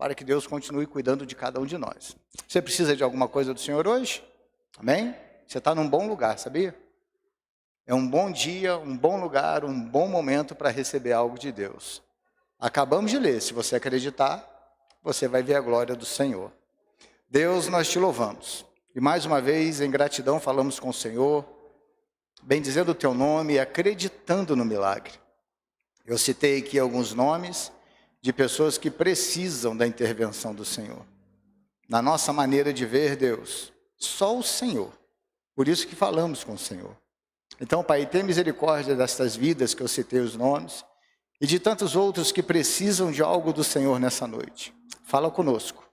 para que Deus continue cuidando de cada um de nós. Você precisa de alguma coisa do Senhor hoje? Amém? Você está num bom lugar, sabia? É um bom dia, um bom lugar, um bom momento para receber algo de Deus. Acabamos de ler, se você acreditar, você vai ver a glória do Senhor. Deus, nós te louvamos. E mais uma vez, em gratidão, falamos com o Senhor, bendizendo o teu nome e acreditando no milagre. Eu citei aqui alguns nomes de pessoas que precisam da intervenção do Senhor. Na nossa maneira de ver Deus, só o Senhor. Por isso que falamos com o Senhor. Então, Pai, tenha misericórdia destas vidas que eu citei os nomes e de tantos outros que precisam de algo do Senhor nessa noite. Fala conosco.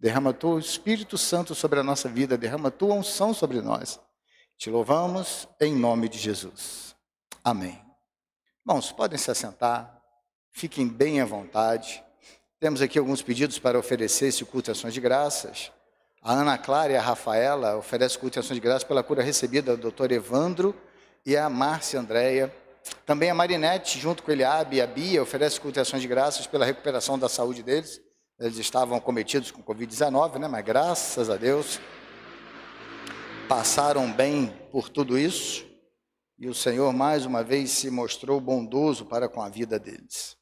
Derrama o teu Espírito Santo sobre a nossa vida, derrama a tua unção sobre nós. Te louvamos em nome de Jesus. Amém. Irmãos, podem se assentar, fiquem bem à vontade. Temos aqui alguns pedidos para oferecer esse culto de ações de graças. A Ana Clara e a Rafaela oferecem culto de ações de graças pela cura recebida do Dr. Evandro e a Márcia Andréia. Também a Marinete, junto com o Eliabe e a Bia, oferece culto de ações de graças pela recuperação da saúde deles. Eles estavam cometidos com Covid-19, né? Mas graças a Deus passaram bem por tudo isso. E o Senhor, mais uma vez, se mostrou bondoso para com a vida deles.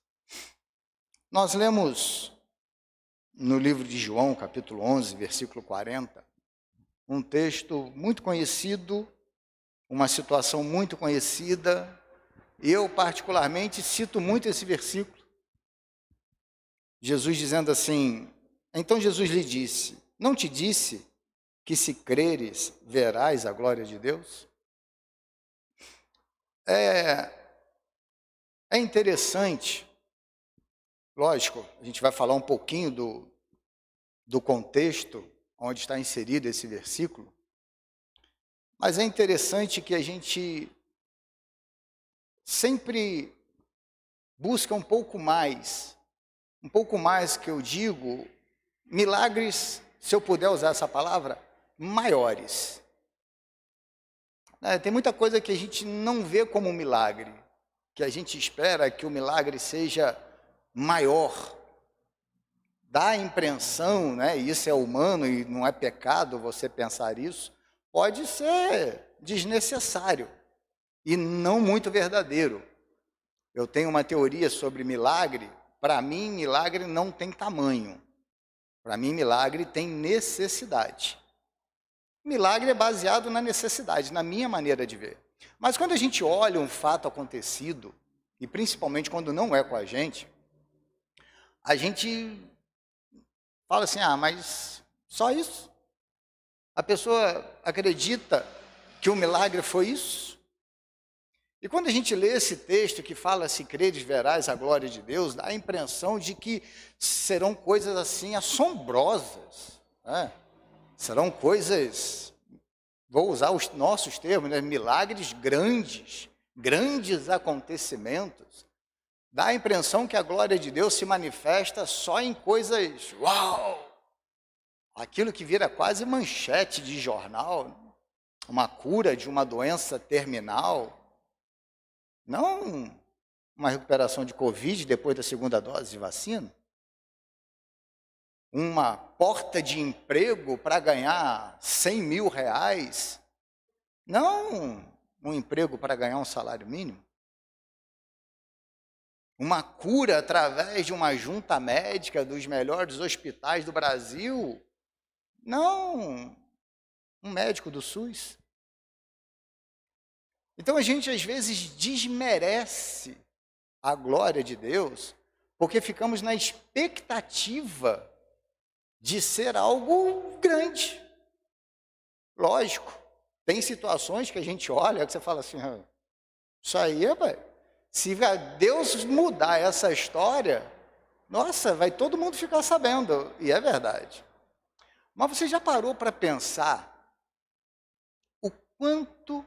Nós lemos no livro de João, capítulo 11, versículo 40, um texto muito conhecido, uma situação muito conhecida. Eu, particularmente, cito muito esse versículo. Jesus dizendo assim, então Jesus lhe disse, não te disse que se creres, verás a glória de Deus? É interessante, lógico, a gente vai falar um pouquinho do contexto onde está inserido esse versículo, mas é interessante que a gente sempre busca um pouco mais que eu digo, milagres, se eu puder usar essa palavra, maiores. Tem muita coisa que a gente não vê como um milagre, que a gente espera que o milagre seja maior. Dá a impressão, né, e isso é humano e não é pecado você pensar isso, pode ser desnecessário e não muito verdadeiro. Eu tenho uma teoria sobre milagre. Para mim, milagre não tem tamanho. Para mim, milagre tem necessidade. Milagre é baseado na necessidade, na minha maneira de ver. Mas quando a gente olha um fato acontecido, e principalmente quando não é com a gente fala assim, mas só isso? A pessoa acredita que o milagre foi isso? E quando a gente lê esse texto que fala, se creres, verás a glória de Deus, dá a impressão de que serão coisas assim assombrosas, né? Serão coisas, vou usar os nossos termos, né? Milagres grandes acontecimentos. Dá a impressão que a glória de Deus se manifesta só em coisas, uau! Aquilo que vira quase manchete de jornal, uma cura de uma doença terminal. Não uma recuperação de Covid depois da segunda dose de vacina. Uma porta de emprego para ganhar 100 mil reais. Não um emprego para ganhar um salário mínimo. Uma cura através de uma junta médica dos melhores hospitais do Brasil. Não um médico do SUS. Então a gente às vezes desmerece a glória de Deus, porque ficamos na expectativa de ser algo grande. Lógico, tem situações que a gente olha, que você fala assim, isso aí, se Deus mudar essa história, nossa, vai todo mundo ficar sabendo, e é verdade. Mas você já parou para pensar o quanto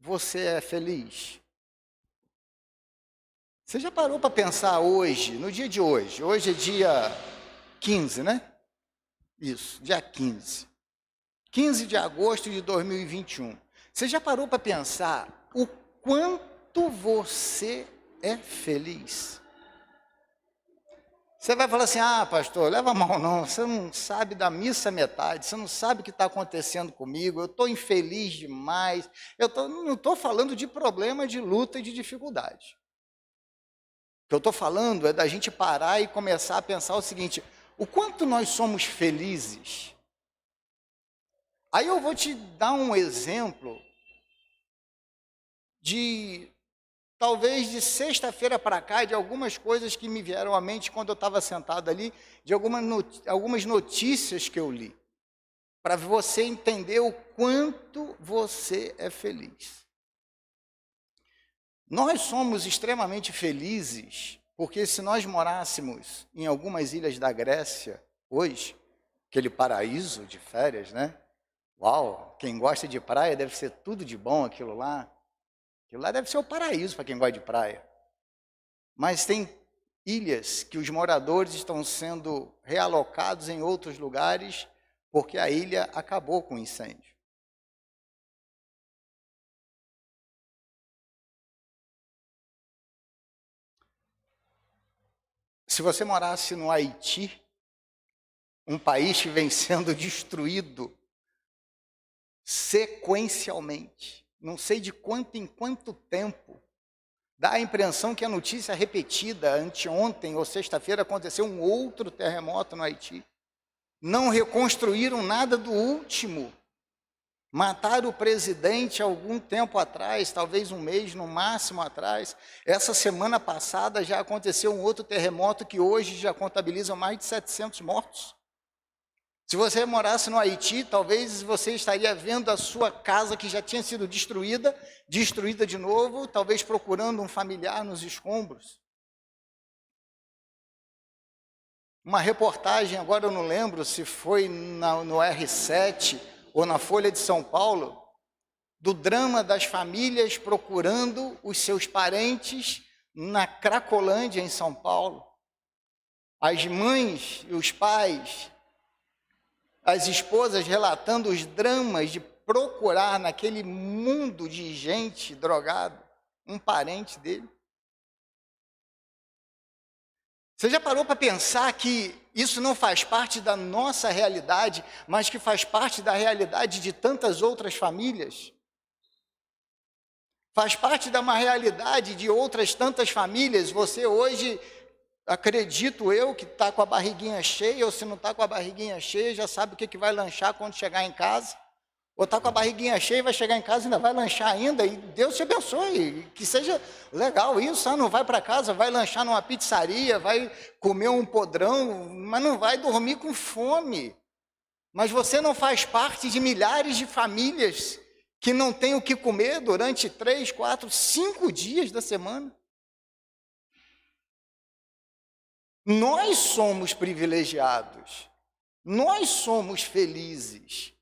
você é feliz? Você já parou para pensar hoje, no dia de hoje? Hoje é dia 15, né? Isso, dia 15. 15 de agosto de 2021. Você já parou para pensar o quanto você é feliz? Você vai falar assim, pastor, leva mal não, você não sabe da missa metade, você não sabe o que está acontecendo comigo, eu estou infeliz demais, não estou falando de problema, de luta e de dificuldade. O que eu estou falando é da gente parar e começar a pensar o seguinte, o quanto nós somos felizes. Aí eu vou te dar um exemplo talvez de sexta-feira para cá, de algumas coisas que me vieram à mente quando eu estava sentado ali, de algumas notícias que eu li, para você entender o quanto você é feliz. Nós somos extremamente felizes, porque se nós morássemos em algumas ilhas da Grécia, hoje, aquele paraíso de férias, né? Uau, quem gosta de praia deve ser tudo de bom aquilo lá. Aquilo lá deve ser o paraíso para quem gosta de praia. Mas tem ilhas que os moradores estão sendo realocados em outros lugares porque a ilha acabou com o incêndio. Se você morasse no Haiti, um país que vem sendo destruído sequencialmente, não sei de quanto em quanto tempo, dá a impressão que a notícia repetida, anteontem ou sexta-feira, aconteceu um outro terremoto no Haiti. Não reconstruíram nada do último. Mataram o presidente algum tempo atrás, talvez um mês no máximo atrás. Essa semana passada já aconteceu um outro terremoto que hoje já contabiliza mais de 700 mortos. Se você morasse no Haiti, talvez você estaria vendo a sua casa que já tinha sido destruída de novo, talvez procurando um familiar nos escombros. Uma reportagem, agora eu não lembro se foi no R7 ou na Folha de São Paulo, do drama das famílias procurando os seus parentes na Cracolândia, em São Paulo. As mães e os pais, as esposas relatando os dramas de procurar naquele mundo de gente drogada um parente dele. Você já parou para pensar que isso não faz parte da nossa realidade, mas que faz parte da realidade de tantas outras famílias? Faz parte de uma realidade de outras tantas famílias. Você hoje, acredito eu, que está com a barriguinha cheia, ou se não está com a barriguinha cheia, já sabe o que vai lanchar quando chegar em casa. Ou está com a barriguinha cheia e vai chegar em casa e ainda vai lanchar ainda, e Deus te abençoe, que seja legal isso, não vai para casa, vai lanchar numa pizzaria, vai comer um podrão, mas não vai dormir com fome. Mas você não faz parte de milhares de famílias que não têm o que comer durante 3, 4, 5 dias da semana. Nós somos privilegiados, nós somos felizes,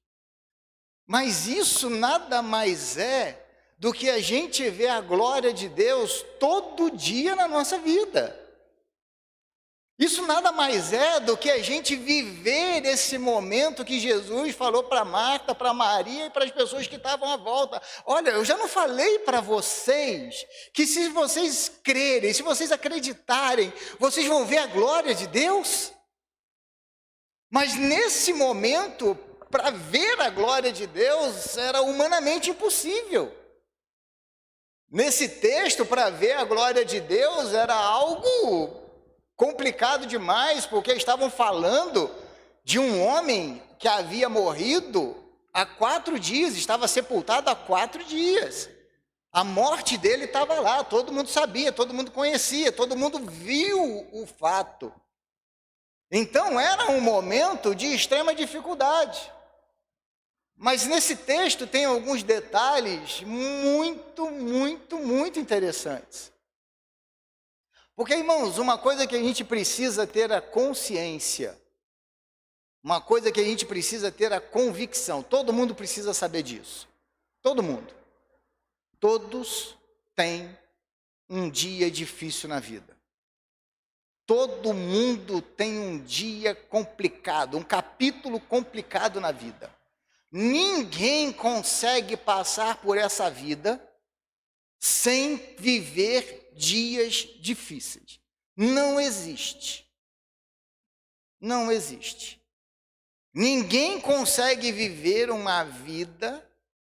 mas isso nada mais é do que a gente ver a glória de Deus todo dia na nossa vida. Isso nada mais é do que a gente viver esse momento que Jesus falou para Marta, para Maria e para as pessoas que estavam à volta. Olha, eu já não falei para vocês que se vocês crerem, se vocês acreditarem, vocês vão ver a glória de Deus? Mas nesse momento, para ver a glória de Deus, era humanamente impossível. Nesse texto, para ver a glória de Deus, era algo complicado demais, porque estavam falando de um homem que havia morrido há 4 dias, estava sepultado há 4 dias. A morte dele estava lá, todo mundo sabia, todo mundo conhecia, todo mundo viu o fato. Então era um momento de extrema dificuldade. Mas nesse texto tem alguns detalhes muito interessantes. Porque, irmãos, uma coisa que a gente precisa ter a consciência, uma coisa que a gente precisa ter a convicção, todo mundo precisa saber disso. Todo mundo. Todos têm um dia difícil na vida. Todo mundo tem um dia complicado, um capítulo complicado na vida. Ninguém consegue passar por essa vida sem viver dias difíceis. Não existe. Não existe. Ninguém consegue viver uma vida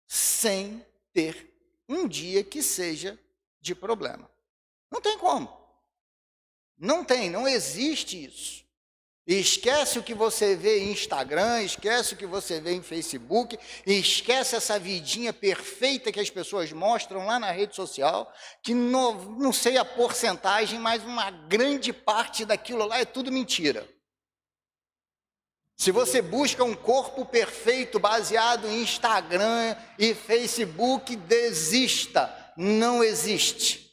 sem ter um dia que seja de problema. Não tem como. Não existe isso. Esquece o que você vê em Instagram, esquece o que você vê em Facebook, esquece essa vidinha perfeita que as pessoas mostram lá na rede social, que não sei a porcentagem, mas uma grande parte daquilo lá é tudo mentira. Se você busca um corpo perfeito baseado em Instagram e Facebook, desista, não existe.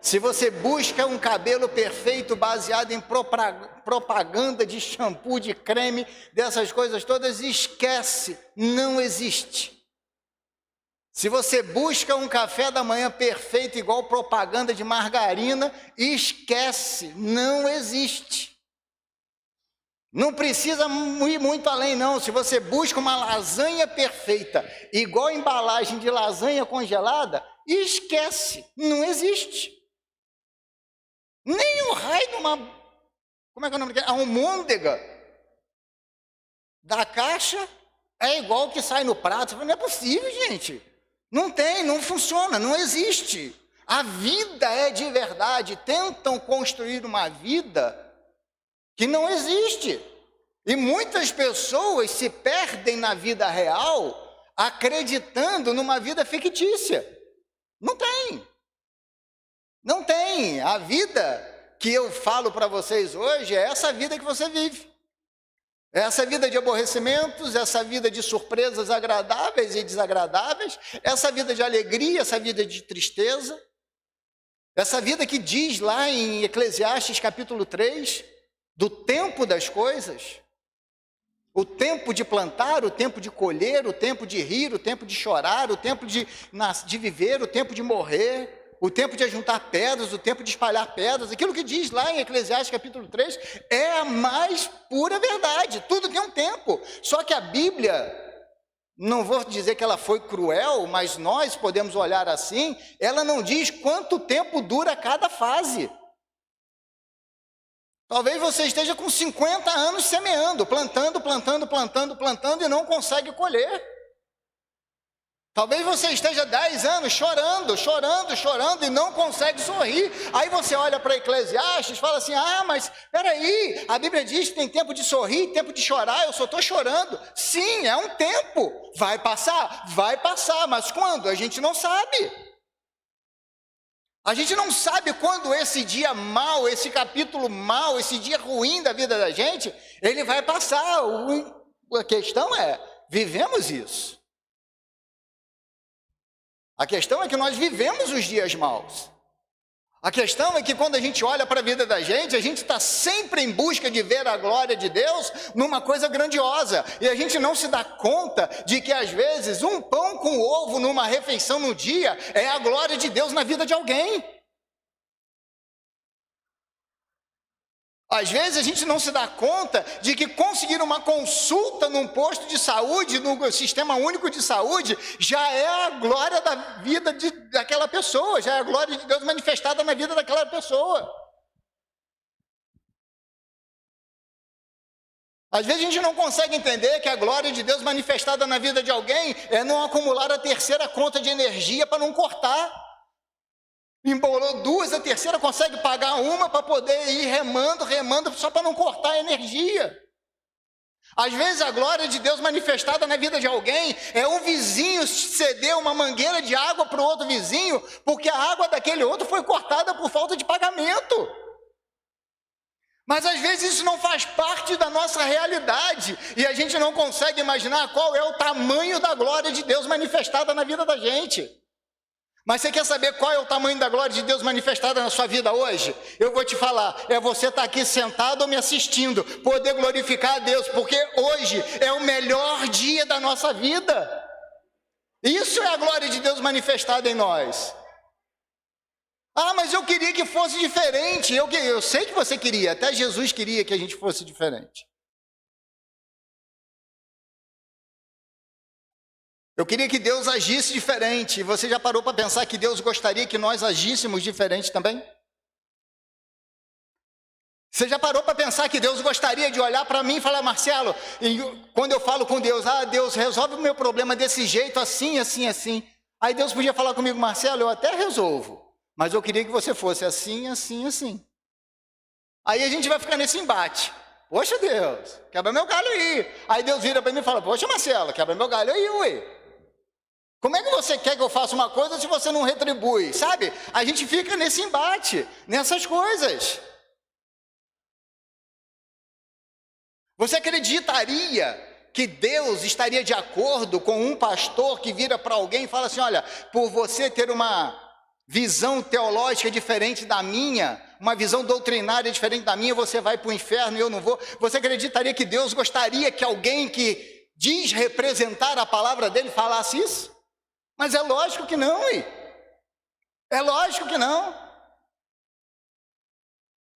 Se você busca um cabelo perfeito baseado em propaganda de shampoo, de creme, dessas coisas todas, esquece, não existe. Se você busca um café da manhã perfeito igual propaganda de margarina, esquece, não existe. Não precisa ir muito além não, se você busca uma lasanha perfeita, igual embalagem de lasanha congelada, esquece, não existe. Nem o raio de uma, como é que é o nome daquela? A almôndega da caixa é igual que sai no prato. Você fala, não é possível, gente. Não tem, não funciona, não existe. A vida é de verdade. Tentam construir uma vida que não existe. E muitas pessoas se perdem na vida real acreditando numa vida fictícia. Não tem. Não tem. A vida que eu falo para vocês hoje é essa vida que você vive. É essa vida de aborrecimentos, essa vida de surpresas agradáveis e desagradáveis, essa vida de alegria, essa vida de tristeza, essa vida que diz lá em Eclesiastes capítulo 3, do tempo das coisas, o tempo de plantar, o tempo de colher, o tempo de rir, o tempo de chorar, o tempo de viver, o tempo de morrer, o tempo de ajuntar pedras, o tempo de espalhar pedras, aquilo que diz lá em Eclesiastes capítulo 3, é a mais pura verdade, tudo tem um tempo, só que a Bíblia, não vou dizer que ela foi cruel, mas nós podemos olhar assim, ela não diz quanto tempo dura cada fase. Talvez você esteja com 50 anos semeando, plantando e não consegue colher. Talvez você esteja 10 anos chorando e não consegue sorrir. Aí você olha para Eclesiastes e fala assim, mas peraí, a Bíblia diz que tem tempo de sorrir, tempo de chorar, eu só estou chorando. Sim, é um tempo, vai passar, mas quando? A gente não sabe. A gente não sabe quando esse dia mau, esse capítulo mau, esse dia ruim da vida da gente, ele vai passar. A questão é, vivemos isso. A questão é que nós vivemos os dias maus. A questão é que quando a gente olha para a vida da gente, a gente está sempre em busca de ver a glória de Deus numa coisa grandiosa. E a gente não se dá conta de que às vezes um pão com ovo numa refeição no dia é a glória de Deus na vida de alguém. Às vezes a gente não se dá conta de que conseguir uma consulta num posto de saúde, no sistema único de saúde, já é a glória da vida daquela pessoa, já é a glória de Deus manifestada na vida daquela pessoa. Às vezes a gente não consegue entender que a glória de Deus manifestada na vida de alguém é não acumular a terceira conta de energia para não cortar. Embolou duas, a terceira consegue pagar uma para poder ir remando, só para não cortar a energia. Às vezes a glória de Deus manifestada na vida de alguém é um vizinho ceder uma mangueira de água para o outro vizinho, porque a água daquele outro foi cortada por falta de pagamento. Mas às vezes isso não faz parte da nossa realidade, e a gente não consegue imaginar qual é o tamanho da glória de Deus manifestada na vida da gente. Mas você quer saber qual é o tamanho da glória de Deus manifestada na sua vida hoje? Eu vou te falar, é você estar aqui sentado ou me assistindo, poder glorificar a Deus, porque hoje é o melhor dia da nossa vida. Isso é a glória de Deus manifestada em nós. Mas eu queria que fosse diferente, eu sei que você queria, até Jesus queria que a gente fosse diferente. Eu queria que Deus agisse diferente. Você já parou para pensar que Deus gostaria que nós agíssemos diferente também? Você já parou para pensar que Deus gostaria de olhar para mim e falar, Marcelo, quando eu falo com Deus, Deus, resolve o meu problema desse jeito, assim, assim, assim. Aí Deus podia falar comigo, Marcelo, eu até resolvo, mas eu queria que você fosse assim, assim, assim. Aí a gente vai ficar nesse embate. Poxa Deus, quebra meu galho aí. Aí Deus vira para mim e fala, poxa Marcelo, quebra meu galho aí, ué. Como é que você quer que eu faça uma coisa se você não retribui? Sabe? A gente fica nesse embate, nessas coisas. Você acreditaria que Deus estaria de acordo com um pastor que vira para alguém e fala assim, olha, por você ter uma visão teológica diferente da minha, uma visão doutrinária diferente da minha, você vai para o inferno e eu não vou? Você acreditaria que Deus gostaria que alguém que diz representar a palavra dele falasse isso? Mas é lógico que não, é lógico que não.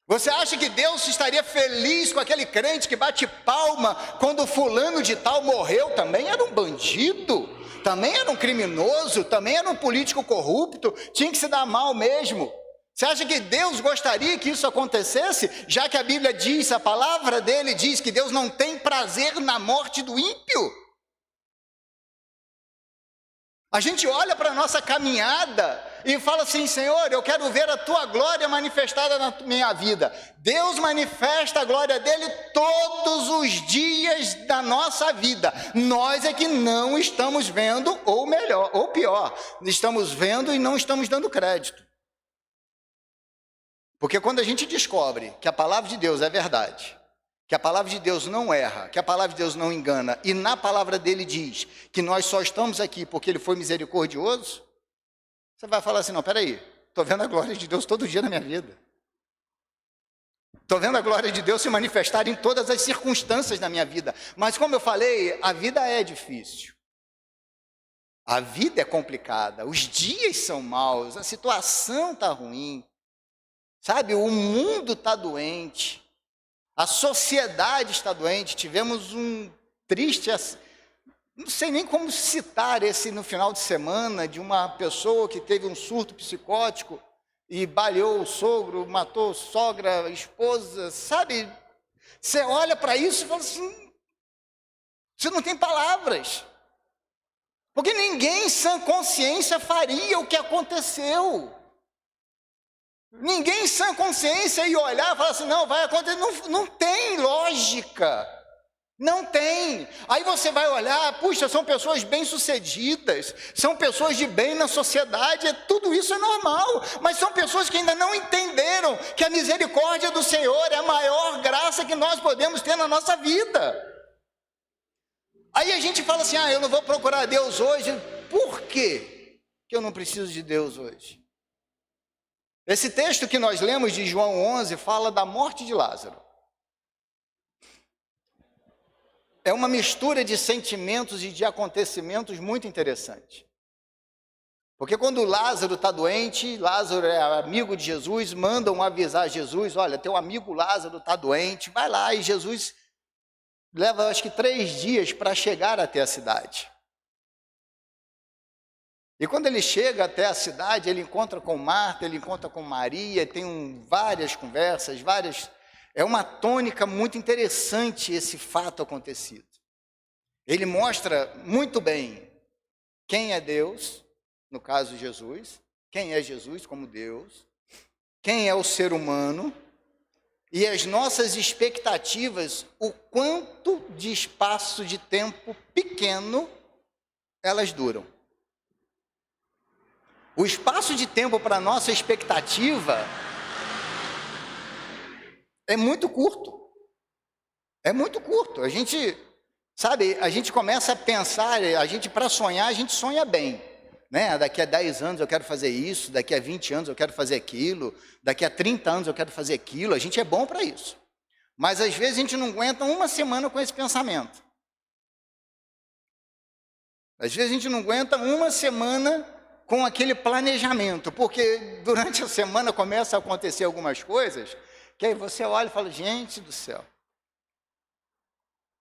Você acha que Deus estaria feliz com aquele crente que bate palma quando fulano de tal morreu? Também era um bandido, também era um criminoso, também era um político corrupto, tinha que se dar mal mesmo. Você acha que Deus gostaria que isso acontecesse? Já que a Bíblia diz, a palavra dele diz que Deus não tem prazer na morte do ímpio. A gente olha para a nossa caminhada e fala assim, Senhor, eu quero ver a tua glória manifestada na minha vida. Deus manifesta a glória dele todos os dias da nossa vida. Nós é que não estamos vendo, ou melhor, ou pior, estamos vendo e não estamos dando crédito. Porque quando a gente descobre que a palavra de Deus é verdade, que a palavra de Deus não erra, que a palavra de Deus não engana, e na palavra dele diz que nós só estamos aqui porque ele foi misericordioso, você vai falar assim, não, peraí, estou vendo a glória de Deus todo dia na minha vida. Estou vendo a glória de Deus se manifestar em todas as circunstâncias da minha vida. Mas como eu falei, a vida é difícil. A vida é complicada, os dias são maus, a situação está ruim. Sabe, o mundo está doente. A sociedade está doente, tivemos um triste, não sei nem como citar esse no final de semana, de uma pessoa que teve um surto psicótico e baleou o sogro, matou a sogra, a esposa, sabe? Você olha para isso e fala assim, você não tem palavras, porque ninguém em sã consciência faria o que aconteceu. Ninguém em sã consciência ia olhar e falar assim, não, vai acontecer, não tem lógica, não tem. Aí você vai olhar, puxa, são pessoas bem-sucedidas, são pessoas de bem na sociedade, tudo isso é normal, mas são pessoas que ainda não entenderam que a misericórdia do Senhor é a maior graça que nós podemos ter na nossa vida. Aí a gente fala assim, eu não vou procurar Deus hoje, por quê que eu não preciso de Deus hoje? Esse texto que nós lemos de João 11 fala da morte de Lázaro. É uma mistura de sentimentos e de acontecimentos muito interessante. Porque quando Lázaro está doente, Lázaro é amigo de Jesus, mandam avisar Jesus, olha, teu amigo Lázaro está doente, vai lá, e Jesus leva acho que 3 dias para chegar até a cidade. E quando ele chega até a cidade, ele encontra com Marta, ele encontra com Maria, tem várias conversas, é uma tônica muito interessante esse fato acontecido. Ele mostra muito bem quem é Deus, no caso Jesus, quem é Jesus como Deus, quem é o ser humano, e as nossas expectativas, o quanto de espaço de tempo pequeno elas duram. O espaço de tempo para a nossa expectativa é muito curto. É muito curto. A gente, sabe, a gente começa a pensar, para sonhar, a gente sonha bem. Né? Daqui a 10 anos eu quero fazer isso, daqui a 20 anos eu quero fazer aquilo, daqui a 30 anos eu quero fazer aquilo. A gente é bom para isso. Mas às vezes a gente não aguenta uma semana com esse pensamento. Às vezes a gente não aguenta uma semana com aquele planejamento, porque durante a semana começa a acontecer algumas coisas, que aí você olha e fala, gente do céu,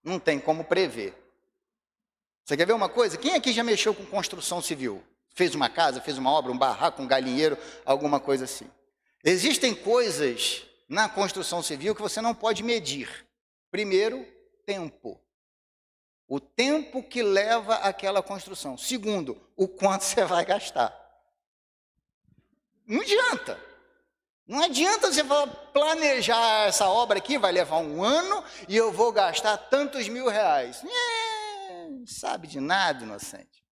não tem como prever. Você quer ver uma coisa? Quem aqui já mexeu com construção civil? Fez uma casa, fez uma obra, um barraco, um galinheiro, alguma coisa assim. Existem coisas na construção civil que você não pode medir. Primeiro, tempo. O tempo que leva aquela construção. Segundo, o quanto você vai gastar. Não adianta. Não adianta você planejar essa obra aqui, vai levar 1 ano e eu vou gastar tantos R$1.000. Sabe de nada, inocente.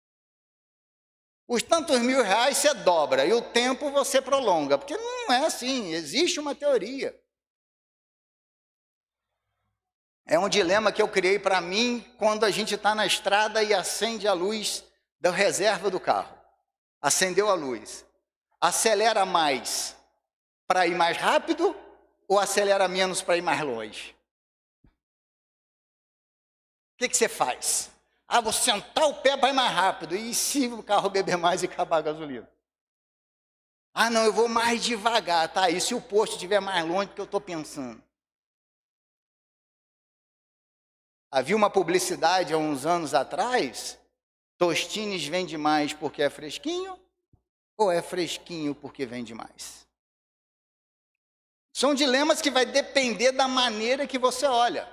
Os tantos R$1.000 você dobra e o tempo você prolonga, porque não é assim, existe uma teoria. É um dilema que eu criei para mim quando a gente está na estrada e acende a luz da reserva do carro. Acendeu a luz. Acelera mais para ir mais rápido ou acelera menos para ir mais longe? O que você faz? Vou sentar o pé para ir mais rápido. E se o carro beber mais e acabar a gasolina? Não, eu vou mais devagar, tá? E se o posto estiver mais longe do que eu estou pensando? Havia uma publicidade há uns anos atrás, Tostines vende mais porque é fresquinho, ou é fresquinho porque vende mais? São dilemas que vai depender da maneira que você olha.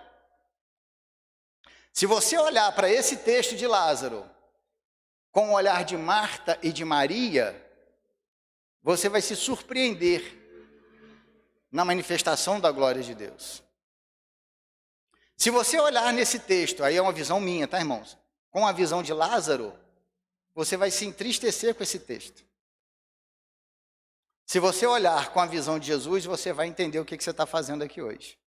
Se você olhar para esse texto de Lázaro, com o olhar de Marta e de Maria, você vai se surpreender na manifestação da glória de Deus. Se você olhar nesse texto, aí é uma visão minha, tá, irmãos? Com a visão de Lázaro, você vai se entristecer com esse texto. Se você olhar com a visão de Jesus, você vai entender o que você está fazendo aqui hoje.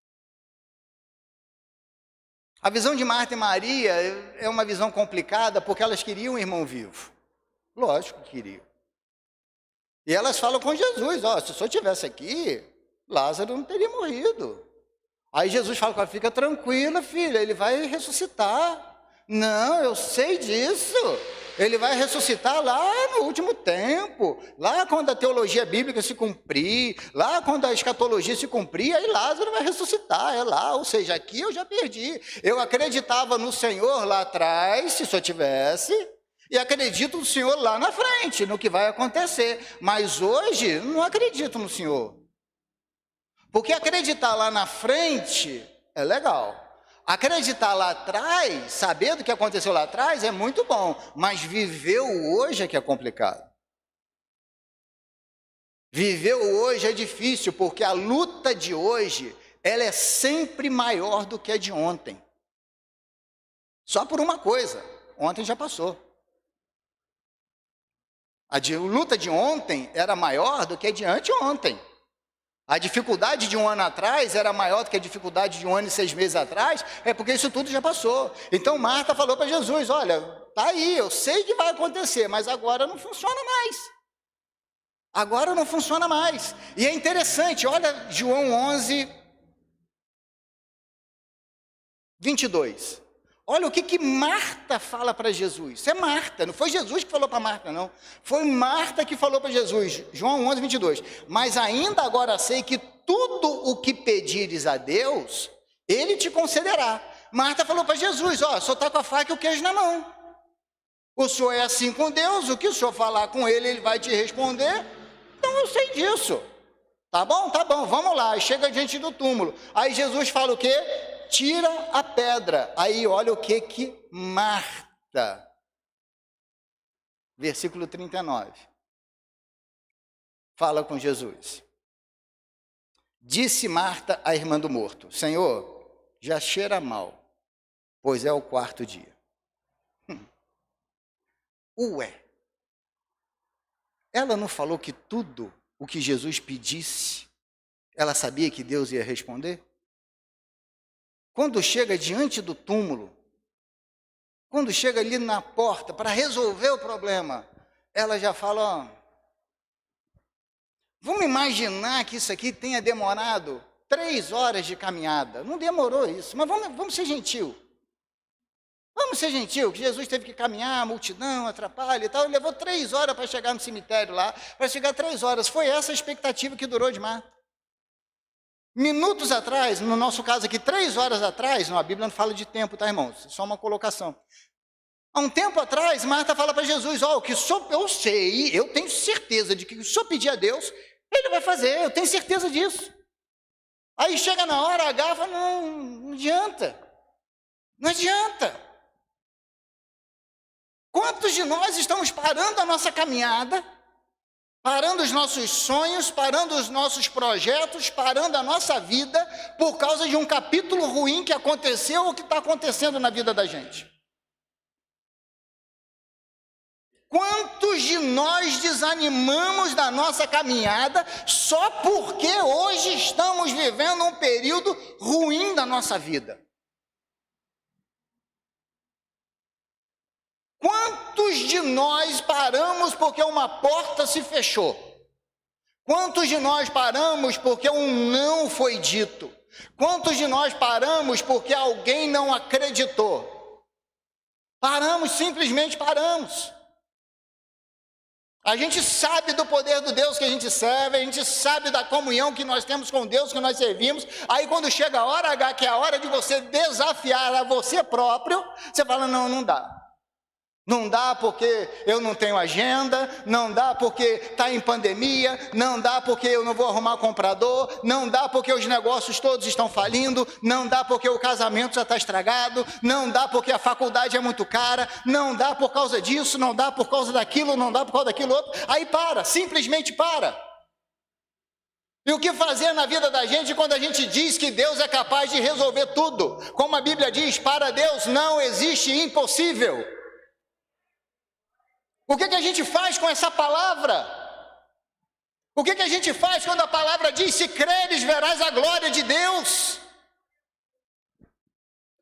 A visão de Marta e Maria é uma visão complicada porque elas queriam um irmão vivo. Lógico que queriam. E elas falam com Jesus, se o senhor estivesse aqui, Lázaro não teria morrido. Aí Jesus fala com ela, fica tranquila, filha, ele vai ressuscitar. Não, eu sei disso. Ele vai ressuscitar lá no último tempo, lá quando a teologia bíblica se cumprir, lá quando a escatologia se cumprir, aí Lázaro vai ressuscitar, é lá, ou seja, aqui eu já perdi. Eu acreditava no Senhor lá atrás, se só tivesse, e acredito no Senhor lá na frente, no que vai acontecer. Mas hoje, não acredito no Senhor. Porque acreditar lá na frente é legal. Acreditar lá atrás, saber do que aconteceu lá atrás é muito bom, mas viver o hoje é que é complicado. Viver o hoje é difícil, porque a luta de hoje, ela é sempre maior do que a de ontem. Só por uma coisa, ontem já passou. A luta de ontem era maior do que a de anteontem. A dificuldade de 1 ano atrás era maior do que a dificuldade de 1 ano e 6 meses atrás, é porque isso tudo já passou. Então Marta falou para Jesus, olha, tá aí, eu sei que vai acontecer, mas agora não funciona mais. Agora não funciona mais. E é interessante, olha João 11, 22. Olha o que Marta fala para Jesus. Isso é Marta, não foi Jesus que falou para Marta, não. Foi Marta que falou para Jesus. João 11, 22. Mas ainda agora sei que tudo o que pedires a Deus, Ele te concederá. Marta falou para Jesus, o senhor está com a faca e o queijo na mão. O senhor é assim com Deus, o que o senhor falar com Ele, Ele vai te responder. Então eu sei disso. Tá bom, vamos lá. Aí chega diante do túmulo. Aí Jesus fala o quê? Tira a pedra. Aí olha o que Marta, versículo 39, fala com Jesus. Disse Marta, a irmã do morto, Senhor, já cheira mal, pois é o 4º dia. Ué, ela não falou que tudo o que Jesus pedisse, ela sabia que Deus ia responder? Quando chega diante do túmulo, quando chega ali na porta para resolver o problema, ela já fala, vamos imaginar que isso aqui tenha demorado 3 horas de caminhada. Não demorou isso, mas vamos ser gentil. Vamos ser gentil, que Jesus teve que caminhar, a multidão, atrapalha e tal, ele levou 3 horas para chegar no cemitério lá, para chegar 3 horas. Foi essa a expectativa que durou de Marta. Minutos atrás, no nosso caso aqui, 3 horas atrás, não, a Bíblia não fala de tempo, tá, irmãos? Só uma colocação. Há um tempo atrás, Marta fala para Jesus, o que eu sei, eu tenho certeza de que o senhor pedir a Deus, Ele vai fazer, eu tenho certeza disso. Aí chega na hora H, fala, não adianta. Não adianta. Quantos de nós estamos parando a nossa caminhada, parando os nossos sonhos, parando os nossos projetos, parando a nossa vida, por causa de um capítulo ruim que aconteceu ou que está acontecendo na vida da gente? Quantos de nós desanimamos da nossa caminhada só porque hoje estamos vivendo um período ruim da nossa vida? Quantos de nós paramos porque uma porta se fechou? Quantos de nós paramos porque um não foi dito? Quantos de nós paramos porque alguém não acreditou? Paramos, simplesmente paramos. A gente sabe do poder do Deus que a gente serve, a gente sabe da comunhão que nós temos com Deus, que nós servimos. Aí quando chega a hora H, que é a hora de você desafiar a você próprio, você fala, não dá. Não dá porque eu não tenho agenda, não dá porque está em pandemia, não dá porque eu não vou arrumar comprador, não dá porque os negócios todos estão falindo, não dá porque o casamento já está estragado, não dá porque a faculdade é muito cara, não dá por causa disso, não dá por causa daquilo, não dá por causa daquilo outro. Aí para, simplesmente para. E o que fazer na vida da gente quando a gente diz que Deus é capaz de resolver tudo? Como a Bíblia diz, para Deus não existe impossível. O que a gente faz com essa palavra? O que a gente faz quando a palavra diz, se creres, verás a glória de Deus?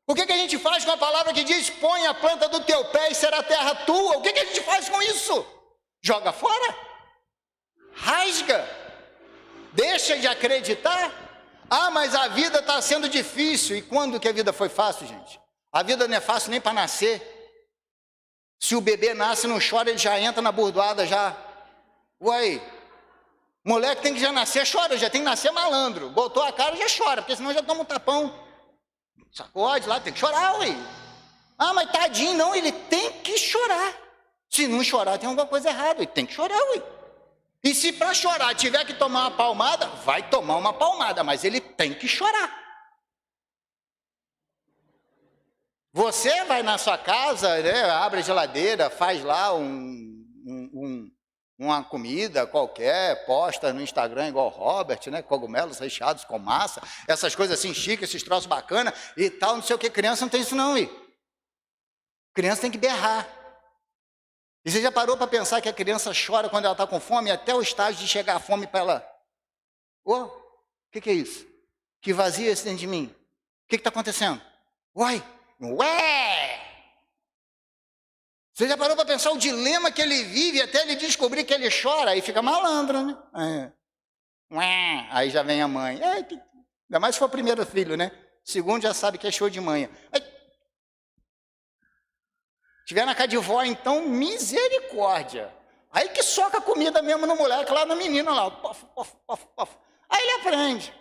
O que a gente faz com a palavra que diz, põe a planta do teu pé e será terra tua? O que a gente faz com isso? Joga fora? Rasga? Deixa de acreditar? Ah, mas a vida está sendo difícil. E quando que a vida foi fácil, gente? A vida não é fácil nem para nascer. Se o bebê nasce e não chora, ele já entra na burdoada já. Uai, moleque tem que já nascer, chora, já tem que nascer malandro. Botou a cara, já chora, porque senão já toma um tapão. Sacode lá, tem que chorar, uai. Ah, mas tadinho, não, ele tem que chorar. Se não chorar, tem alguma coisa errada, ele tem que chorar, uai. E se para chorar tiver que tomar uma palmada, vai tomar uma palmada, mas ele tem que chorar. Você vai na sua casa, né, abre a geladeira, faz lá uma comida qualquer, posta no Instagram igual o Robert, né, cogumelos recheados com massa, essas coisas assim chiques, esses troços bacanas e tal, não sei o que. Criança não tem isso não, hein? Criança tem que berrar. E você já parou para pensar que a criança chora quando ela está com fome, até o estágio de chegar a fome para ela? O que é isso? Que vazio é esse dentro de mim? O que está acontecendo? Uai! Você já parou para pensar o dilema que ele vive até ele descobrir que ele chora? Aí fica malandro, né? Aí já vem a mãe. Ainda mais se for o primeiro filho, né? Segundo já sabe que é show de manhã. Tiver na casa de vó, então, misericórdia. Aí que soca a comida mesmo no moleque, lá no menino, lá. Pof, pof, pof, pof. Aí ele aprende.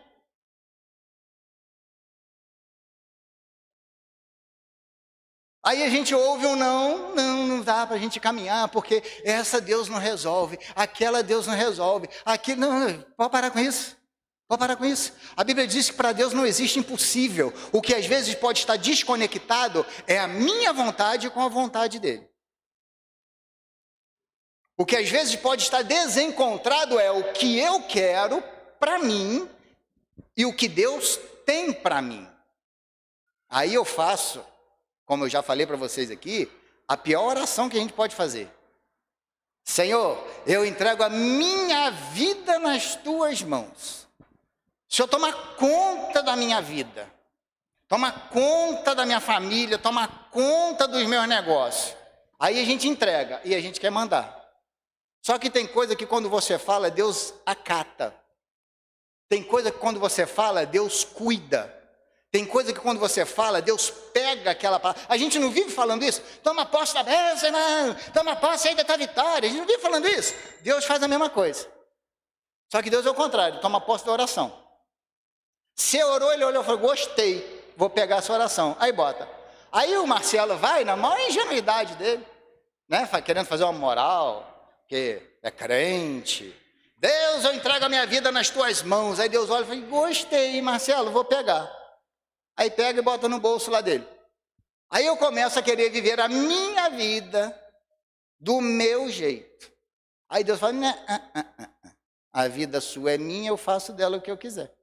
Aí a gente ouve um não dá para a gente caminhar, porque essa Deus não resolve, aquela Deus não resolve, aquilo, não, pode parar com isso, pode parar com isso. A Bíblia diz que para Deus não existe impossível, o que às vezes pode estar desconectado é a minha vontade com a vontade dele. O que às vezes pode estar desencontrado é o que eu quero para mim e o que Deus tem para mim. Aí eu faço, como eu já falei para vocês aqui, a pior oração que a gente pode fazer. Senhor, eu entrego a minha vida nas tuas mãos. Senhor, toma conta da minha vida. Toma conta da minha família, toma conta dos meus negócios. Aí a gente entrega e a gente quer mandar. Só que tem coisa que quando você fala, Deus acata. Tem coisa que quando você fala, Deus cuida. Tem coisa que quando você fala, Deus pega aquela palavra. A gente não vive falando isso? Toma posse da bênção, irmão. Toma posse aí da tua vitória. A gente não vive falando isso? Deus faz a mesma coisa. Só que Deus é o contrário, toma posse da oração. Você orou, ele olhou e falou, gostei, vou pegar a sua oração. Aí bota. Aí o Marcelo vai, na maior ingenuidade dele, né, querendo fazer uma moral, que é crente, Deus, eu entrego a minha vida nas tuas mãos. Aí Deus olha e fala, gostei, Marcelo, vou pegar. Aí pega e bota no bolso lá dele. Aí eu começo a querer viver a minha vida do meu jeito. Aí Deus fala, a vida sua é minha, eu faço dela o que eu quiser.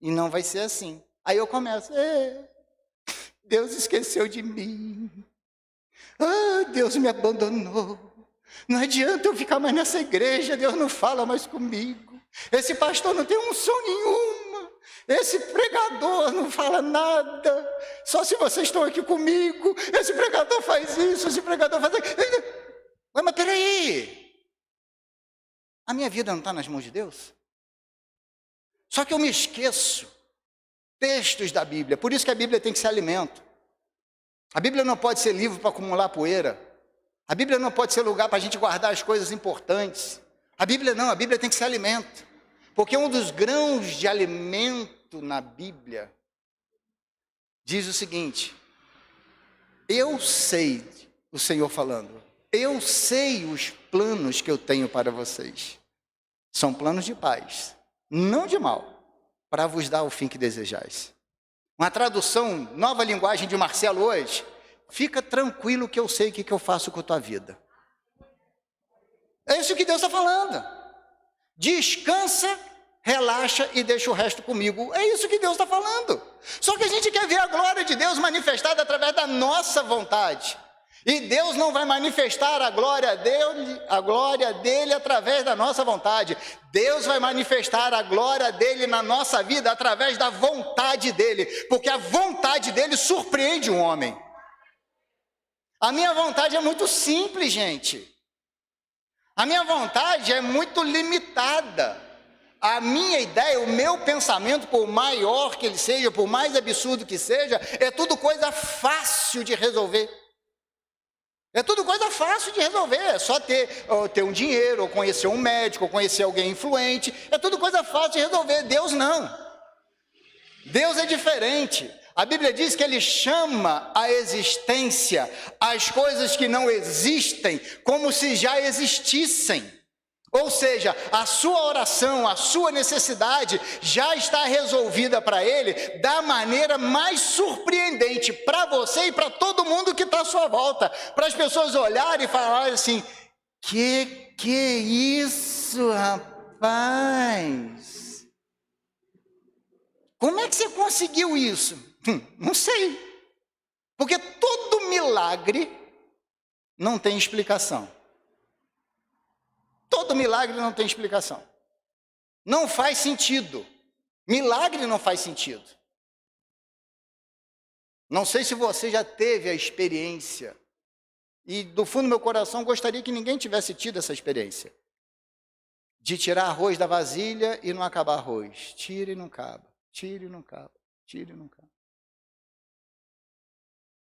E não vai ser assim. Aí eu começo, Deus esqueceu de mim. Deus me abandonou. Não adianta eu ficar mais nessa igreja, Deus não fala mais comigo. Esse pastor não tem unção nenhuma. Esse pregador não fala nada. Só se vocês estão aqui comigo. Esse pregador faz isso, esse pregador faz aquilo. Mas peraí. A minha vida não está nas mãos de Deus? Só que eu me esqueço textos da Bíblia. Por isso que a Bíblia tem que ser alimento. A Bíblia não pode ser livro para acumular poeira. A Bíblia não pode ser lugar para a gente guardar as coisas importantes. A Bíblia não, a Bíblia tem que ser alimento. Porque um dos grãos de alimento na Bíblia diz o seguinte: eu sei, o Senhor falando, eu sei os planos que eu tenho para vocês. São planos de paz, não de mal, para vos dar o fim que desejais. Uma tradução, nova linguagem de Marcelo hoje, fica tranquilo que eu sei o que eu faço com a tua vida. É isso que Deus está falando. Descansa, relaxa e deixa o resto comigo. É isso que Deus está falando. Só que a gente quer ver a glória de Deus manifestada através da nossa vontade. E Deus não vai manifestar a glória dele através da nossa vontade. Deus vai manifestar a glória dele na nossa vida através da vontade dele. Porque a vontade dele surpreende um homem. A minha vontade é muito simples, gente. A minha vontade é muito limitada. A minha ideia, o meu pensamento, por maior que ele seja, por mais absurdo que seja, é tudo coisa fácil de resolver. É tudo coisa fácil de resolver, é só ter um dinheiro, ou conhecer um médico, ou conhecer alguém influente, é tudo coisa fácil de resolver. Deus não. Deus é diferente. A Bíblia diz que Ele chama à existência as coisas que não existem como se já existissem. Ou seja, a sua oração, a sua necessidade já está resolvida para Ele da maneira mais surpreendente para você e para todo mundo que está à sua volta. Para as pessoas olharem e falarem assim, que é isso, rapaz? Como é que você conseguiu isso? Não sei. Porque todo milagre não tem explicação. Todo milagre não tem explicação. Não faz sentido. Milagre não faz sentido. Não sei se você já teve a experiência, e do fundo do meu coração gostaria que ninguém tivesse tido essa experiência, de tirar arroz da vasilha e não acabar arroz. Tira e não acaba, tira e não acaba, tira e não acaba.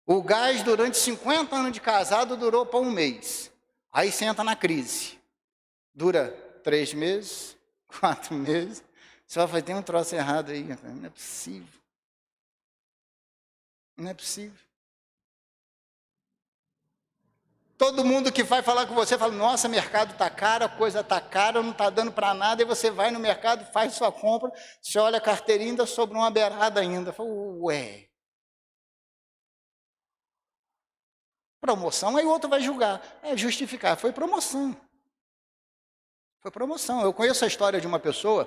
O gás durante 50 anos de casado durou para um mês. Aí você entra na crise. Dura 3 meses, 4 meses. Você vai ter um troço errado aí. Não é possível. Não é possível. Todo mundo que vai falar com você fala, nossa, mercado está caro, a coisa está cara, não está dando para nada. E você vai no mercado, faz sua compra, você olha a carteirinha, ainda sobra uma beirada ainda. Fala, ué. Promoção, aí o outro vai julgar. Justificar, foi promoção. Foi promoção. Eu conheço a história de uma pessoa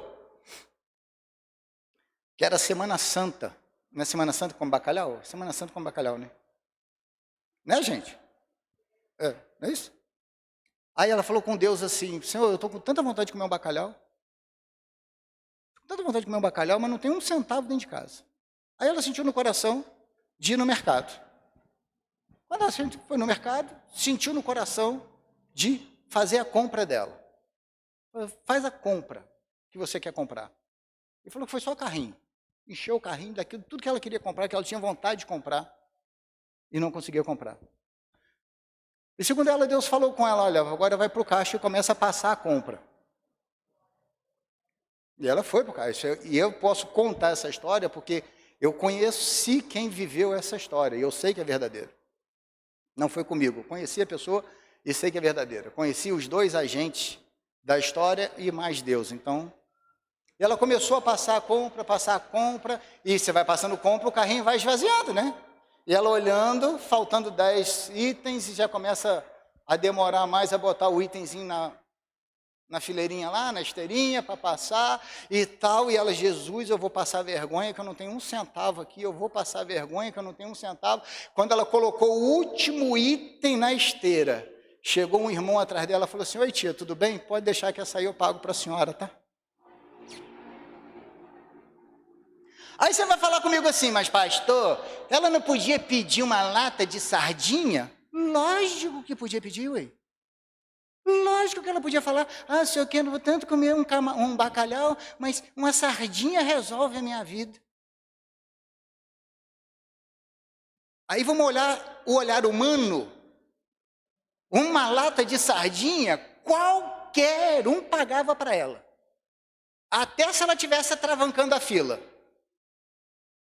que era Semana Santa. Não é Semana Santa com bacalhau? Semana Santa com bacalhau, né? Né, gente? Não é isso? Aí ela falou com Deus assim, Senhor, eu estou com tanta vontade de comer um bacalhau. Com tanta vontade de comer um bacalhau, mas não tem um centavo dentro de casa. Aí ela sentiu no coração de ir no mercado. Quando ela foi no mercado, sentiu no coração de fazer a compra dela. Faz a compra que você quer comprar. Ele falou que foi só o carrinho. Encheu o carrinho daquilo, tudo que ela queria comprar, que ela tinha vontade de comprar, e não conseguia comprar. E segundo ela, Deus falou com ela, olha, agora vai para o caixa e começa a passar a compra. E ela foi para o caixa. E eu posso contar essa história porque eu conheci quem viveu essa história, e eu sei que é verdadeira. Não foi comigo, conheci a pessoa e sei que é verdadeira. Conheci os 2 agentes da história e mais Deus. Então, ela começou a passar a compra, e você vai passando compra, o carrinho vai esvaziando, né? E ela olhando, faltando 10 itens, e já começa a demorar mais a botar o itemzinho na fileirinha lá, na esteirinha, para passar e tal. E ela, Jesus, eu vou passar vergonha, que eu não tenho um centavo aqui, eu vou passar vergonha, que eu não tenho um centavo. Quando ela colocou o último item na esteira, chegou um irmão atrás dela e falou assim: oi tia, tudo bem? Pode deixar que essa aí eu pago para a senhora, tá? Aí você vai falar comigo assim: mas pastor, ela não podia pedir uma lata de sardinha? Lógico que podia pedir, ué. Lógico que ela podia falar: ah, se eu quero tanto comer um bacalhau, mas uma sardinha resolve a minha vida. Aí vamos olhar o olhar humano. Uma lata de sardinha, qualquer um pagava para ela. Até se ela estivesse atravancando a fila.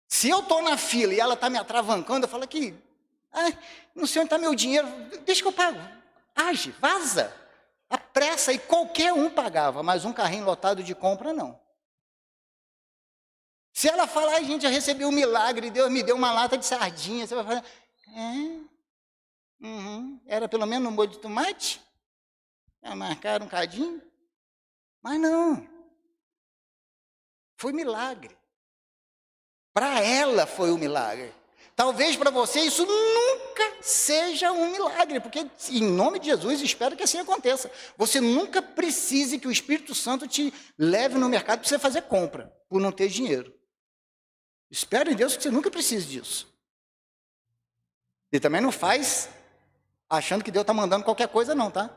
Se eu estou na fila e ela está me atravancando, eu falo aqui: ah, não sei onde está meu dinheiro, deixa que eu pago. Age, vaza, apressa. E qualquer um pagava, mas um carrinho lotado de compra não. Se ela falar: ai, gente, eu recebi um milagre, Deus me deu uma lata de sardinha, você vai falar: era pelo menos no molho de tomate? Já marcaram um cadinho? Mas não, foi milagre. Para ela foi um milagre. Talvez para você isso nunca seja um milagre, porque em nome de Jesus espero que assim aconteça. Você nunca precise que o Espírito Santo te leve no mercado para você fazer compra, por não ter dinheiro. Espero em Deus que você nunca precise disso. E também não faz achando que Deus está mandando qualquer coisa não, tá?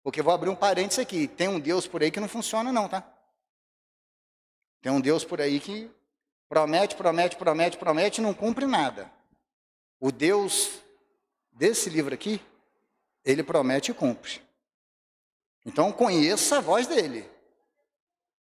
Porque vou abrir um parênteses aqui: tem um Deus por aí que não funciona não, tá? Tem um Deus por aí que promete, e não cumpre nada. O Deus desse livro aqui, ele promete e cumpre. Então conheça a voz dele.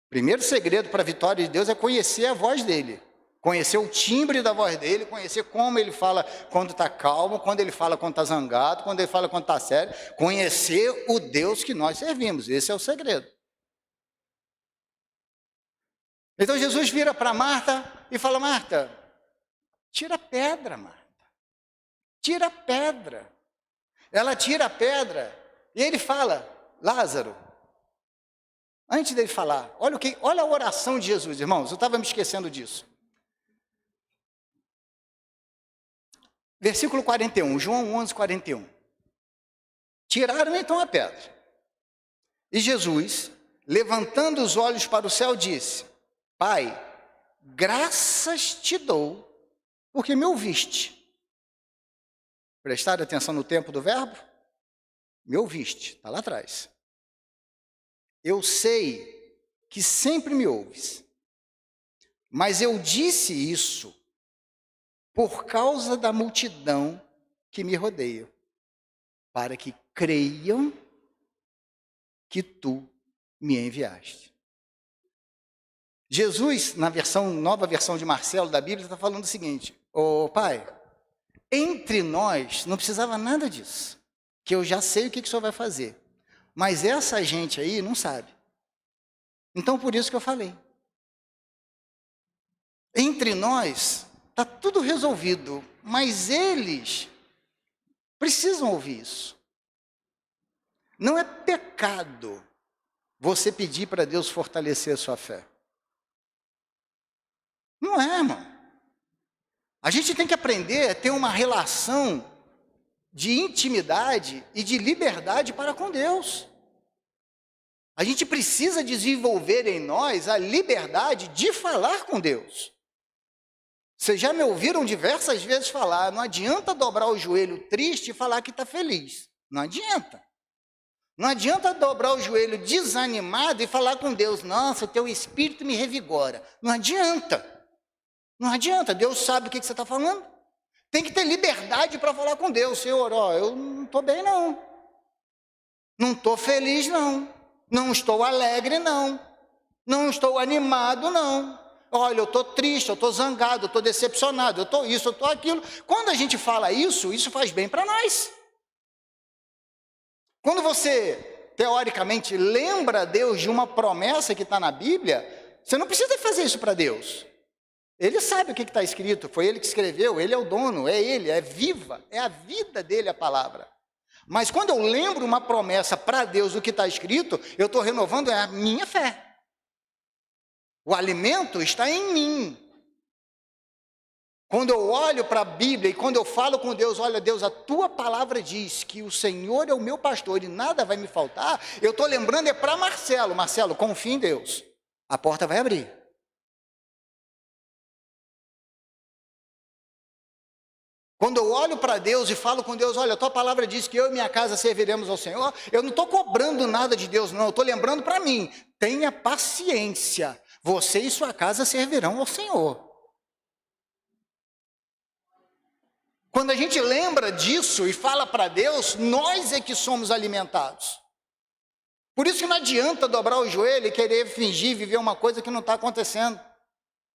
Primeiro segredo para a vitória de Deus é conhecer a voz dele. Conhecer o timbre da voz dele, conhecer como ele fala quando está calmo, quando ele fala quando está zangado, quando ele fala quando está sério. Conhecer o Deus que nós servimos, esse é o segredo. Então Jesus vira para Marta e fala: Marta, tira a pedra, Marta. Tira a pedra. Ela tira a pedra e ele fala: Lázaro. Antes dele falar, olha a oração de Jesus, irmãos, eu estava me esquecendo disso. Versículo 41, João 11, 41. Tiraram então a pedra. E Jesus, levantando os olhos para o céu, disse: Pai, graças te dou, porque me ouviste. Prestaram atenção no tempo do verbo? Me ouviste, está lá atrás. Eu sei que sempre me ouves, mas eu disse isso por causa da multidão que me rodeia, para que creiam que tu me enviaste. Jesus, na nova versão de Marcelo da Bíblia, está falando o seguinte: ô Pai, entre nós não precisava nada disso, que eu já sei o que o Senhor vai fazer, mas essa gente aí não sabe. Então por isso que eu falei. Entre nós está tudo resolvido, mas eles precisam ouvir isso. Não é pecado você pedir para Deus fortalecer a sua fé. Não é, irmão. A gente tem que aprender a ter uma relação de intimidade e de liberdade para com Deus. A gente precisa desenvolver em nós a liberdade de falar com Deus. Vocês já me ouviram diversas vezes falar: não adianta dobrar o joelho triste e falar que está feliz. Não adianta. Não adianta dobrar o joelho desanimado e falar com Deus: nossa, teu espírito me revigora. Não adianta. Não adianta, Deus sabe o que você está falando. Tem que ter liberdade para falar com Deus. Senhor, eu não estou bem não. Não estou feliz não. Não estou alegre não. Não estou animado não. Olha, eu estou triste, eu estou zangado, eu estou decepcionado, eu estou isso, eu estou aquilo. Quando a gente fala isso faz bem para nós. Quando você teoricamente, lembra Deus de uma promessa que está na Bíblia, você não precisa fazer isso para Deus. Ele sabe o que está escrito, foi ele que escreveu, ele é o dono, é ele, é viva, é a vida dele a palavra. Mas quando eu lembro uma promessa para Deus do que está escrito, eu estou renovando a minha fé. O alimento está em mim. Quando eu olho para a Bíblia e quando eu falo com Deus, olha Deus, a tua palavra diz que o Senhor é o meu pastor e nada vai me faltar, eu estou lembrando é para Marcelo, Marcelo, confia em Deus, a porta vai abrir. Quando eu olho para Deus e falo com Deus, olha, a tua palavra diz que eu e minha casa serviremos ao Senhor, eu não estou cobrando nada de Deus não, eu estou lembrando para mim, tenha paciência, você e sua casa servirão ao Senhor. Quando a gente lembra disso e fala para Deus, nós é que somos alimentados. Por isso que não adianta dobrar o joelho e querer fingir viver uma coisa que não está acontecendo.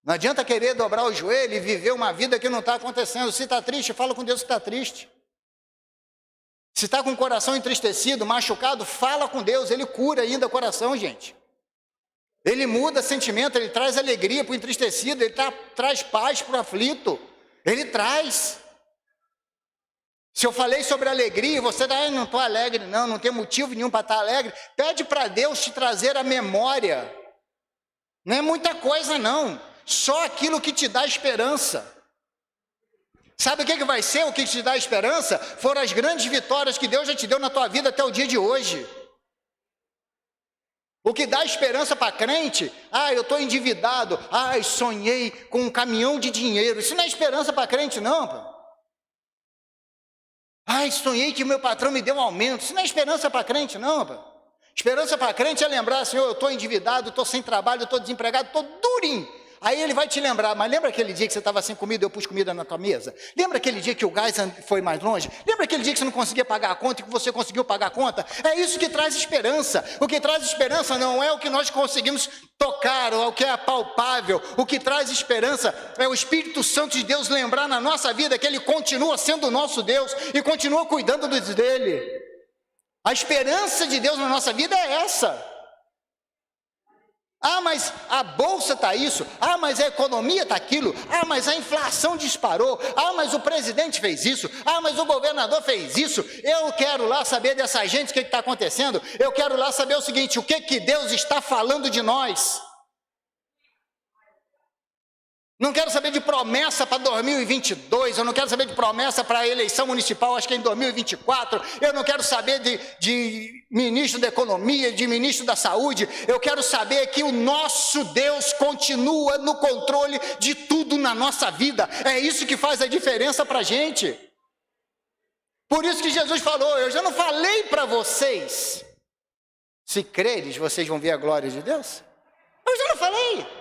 Não adianta querer dobrar o joelho e viver uma vida que não está acontecendo. Se está triste, fala com Deus que está triste. Se está com o coração entristecido, machucado, fala com Deus, Ele cura ainda o coração, gente. Ele muda sentimento, Ele traz alegria para o entristecido, Ele traz paz para o aflito, Ele traz. Se eu falei sobre alegria, você não estou alegre não tem motivo nenhum para estar alegre, pede para Deus te trazer a memória. Não é muita coisa não, só aquilo que te dá esperança. Sabe o que vai ser o que te dá esperança? Foram as grandes vitórias que Deus já te deu na tua vida até o dia de hoje. O que dá esperança para crente, eu estou endividado, sonhei com um caminhão de dinheiro, isso não é esperança para crente não, pô. Sonhei que o meu patrão me deu um aumento, isso não é esperança para crente não, pô. Esperança para crente é lembrar, Senhor, eu estou endividado, estou sem trabalho, estou desempregado, estou durinho. Aí ele vai te lembrar, mas lembra aquele dia que você estava sem comida e eu pus comida na tua mesa? Lembra aquele dia que o gás foi mais longe? Lembra aquele dia que você não conseguia pagar a conta e que você conseguiu pagar a conta? É isso que traz esperança. O que traz esperança não é o que nós conseguimos tocar, ou é o que é palpável. O que traz esperança é o Espírito Santo de Deus lembrar na nossa vida que Ele continua sendo o nosso Deus e continua cuidando dele. A esperança de Deus na nossa vida é essa. Mas a bolsa está isso, mas a economia está aquilo, mas a inflação disparou, mas o presidente fez isso, mas o governador fez isso. Eu quero lá saber dessa gente o que está acontecendo, eu quero lá saber o seguinte, o que Deus está falando de nós. Não quero saber de promessa para 2022, eu não quero saber de promessa para a eleição municipal, acho que é em 2024, eu não quero saber de ministro da economia, de ministro da saúde, eu quero saber que o nosso Deus continua no controle de tudo na nossa vida, é isso que faz a diferença para a gente. Por isso que Jesus falou, eu já não falei para vocês, se creres vocês vão ver a glória de Deus? Eu já não falei.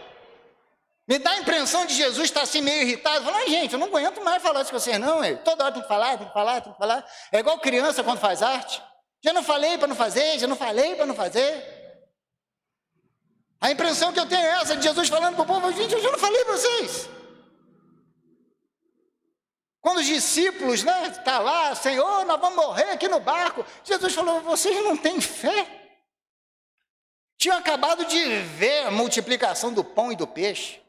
Me dá a impressão de Jesus estar assim meio irritado, falando, gente, eu não aguento mais falar isso com vocês não, toda hora tem que falar, tem que falar, tem que falar. É igual criança quando faz arte, já não falei para não fazer, já não falei para não fazer. A impressão que eu tenho é essa, de Jesus falando para o povo, gente, eu já não falei para vocês. Quando os discípulos, tá lá, Senhor, nós vamos morrer aqui no barco, Jesus falou, vocês não têm fé. Tinham acabado de ver a multiplicação do pão e do peixe.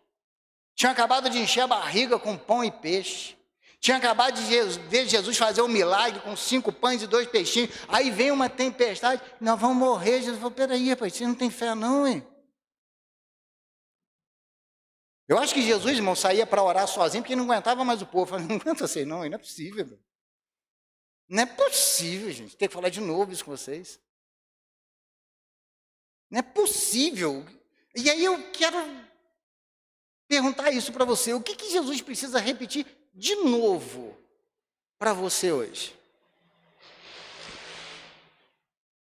Tinha acabado de encher a barriga com pão e peixe. Tinha acabado de ver Jesus fazer um milagre com 5 pães e 2 peixinhos. Aí vem uma tempestade, nós vamos morrer. Jesus falou, peraí, rapaz, você não tem fé não, hein? Eu acho que Jesus, irmão, saía para orar sozinho, porque não aguentava mais o povo. Falei, não aguenta vocês não, não é possível. Meu. Não é possível, gente, tem que falar de novo isso com vocês. Não é possível. E aí eu quero perguntar isso para você, o que Jesus precisa repetir de novo para você hoje?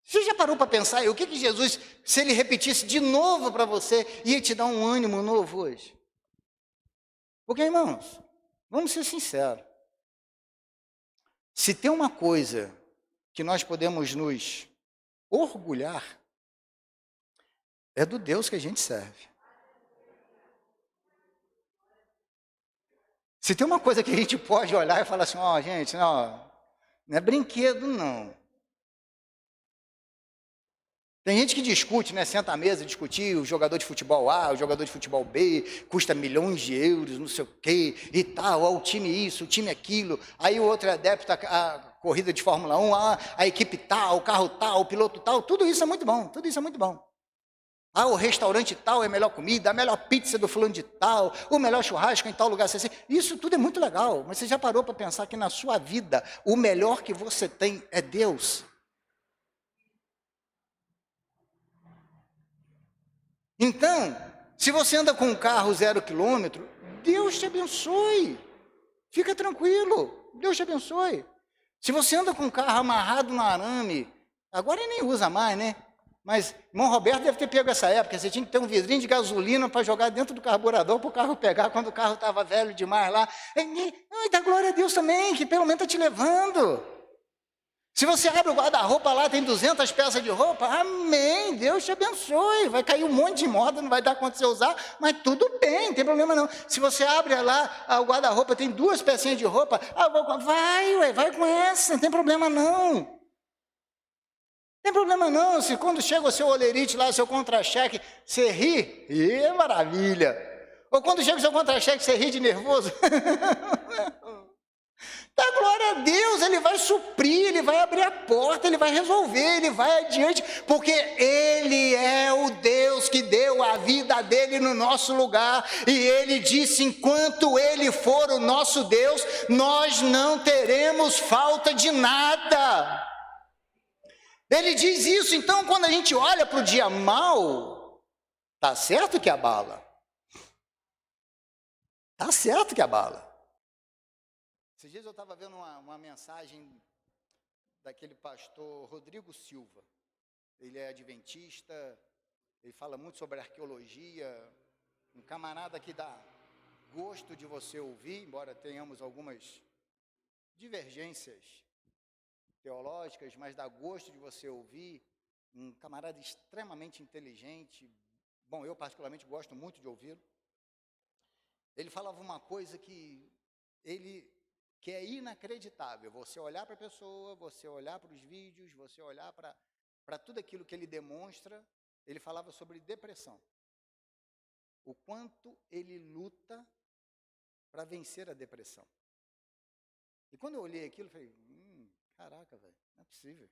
Você já parou para pensar, o que Jesus, se ele repetisse de novo para você, ia te dar um ânimo novo hoje? Porque, irmãos, vamos ser sinceros, se tem uma coisa que nós podemos nos orgulhar, é do Deus que a gente serve. Se tem uma coisa que a gente pode olhar e falar assim, gente, não é brinquedo não. Tem gente que discute, né? Senta à mesa discutir o jogador de futebol A, o jogador de futebol B, custa milhões de euros, não sei o quê, e tal, ó, o time isso, o time aquilo. Aí o outro é adepto à corrida de Fórmula 1, a equipe tal, o carro tal, o piloto tal, tudo isso é muito bom, tudo isso é muito bom. O restaurante tal é a melhor comida, a melhor pizza do fulano de tal, o melhor churrasco em tal lugar. Isso tudo é muito legal, mas você já parou para pensar que na sua vida o melhor que você tem é Deus? Então, se você anda com um carro 0 quilômetro, Deus te abençoe. Fica tranquilo, Deus te abençoe. Se você anda com um carro amarrado no arame, agora ele nem usa mais, né? Mas irmão Roberto deve ter pego essa época, você tinha que ter um vidrinho de gasolina para jogar dentro do carburador para o carro pegar quando o carro estava velho demais lá. E dá glória a Deus também, que pelo menos está te levando. Se você abre o guarda-roupa lá, tem 200 peças de roupa, amém, Deus te abençoe, vai cair um monte de moda, não vai dar conta de você usar, mas tudo bem, não tem problema não. Se você abre lá, o guarda-roupa tem 2 pecinhas de roupa, vai com essa, não tem problema não. Não tem problema não, se quando chega o seu olerite lá, seu contra-cheque, você ri, maravilha. Ou quando chega o seu contra-cheque, você ri de nervoso. Dá glória a Deus, Ele vai suprir, Ele vai abrir a porta, Ele vai resolver, Ele vai adiante, porque Ele é o Deus que deu a vida dEle no nosso lugar, e Ele disse, enquanto Ele for o nosso Deus, nós não teremos falta de nada. Ele diz isso, então quando a gente olha para o dia mau, tá certo que abala. Tá certo que abala. Esses dias eu estava vendo uma mensagem daquele pastor Rodrigo Silva. Ele é adventista, ele fala muito sobre arqueologia, um camarada que dá gosto de você ouvir, embora tenhamos algumas divergências teológicas, mas dá gosto de você ouvir, um camarada extremamente inteligente. Bom, eu particularmente gosto muito de ouvi-lo. Ele falava uma coisa que é inacreditável, você olhar para a pessoa, você olhar para os vídeos, você olhar para tudo aquilo que ele demonstra. Ele falava sobre depressão, o quanto ele luta para vencer a depressão. E quando eu olhei aquilo, eu falei, caraca, velho, não é possível.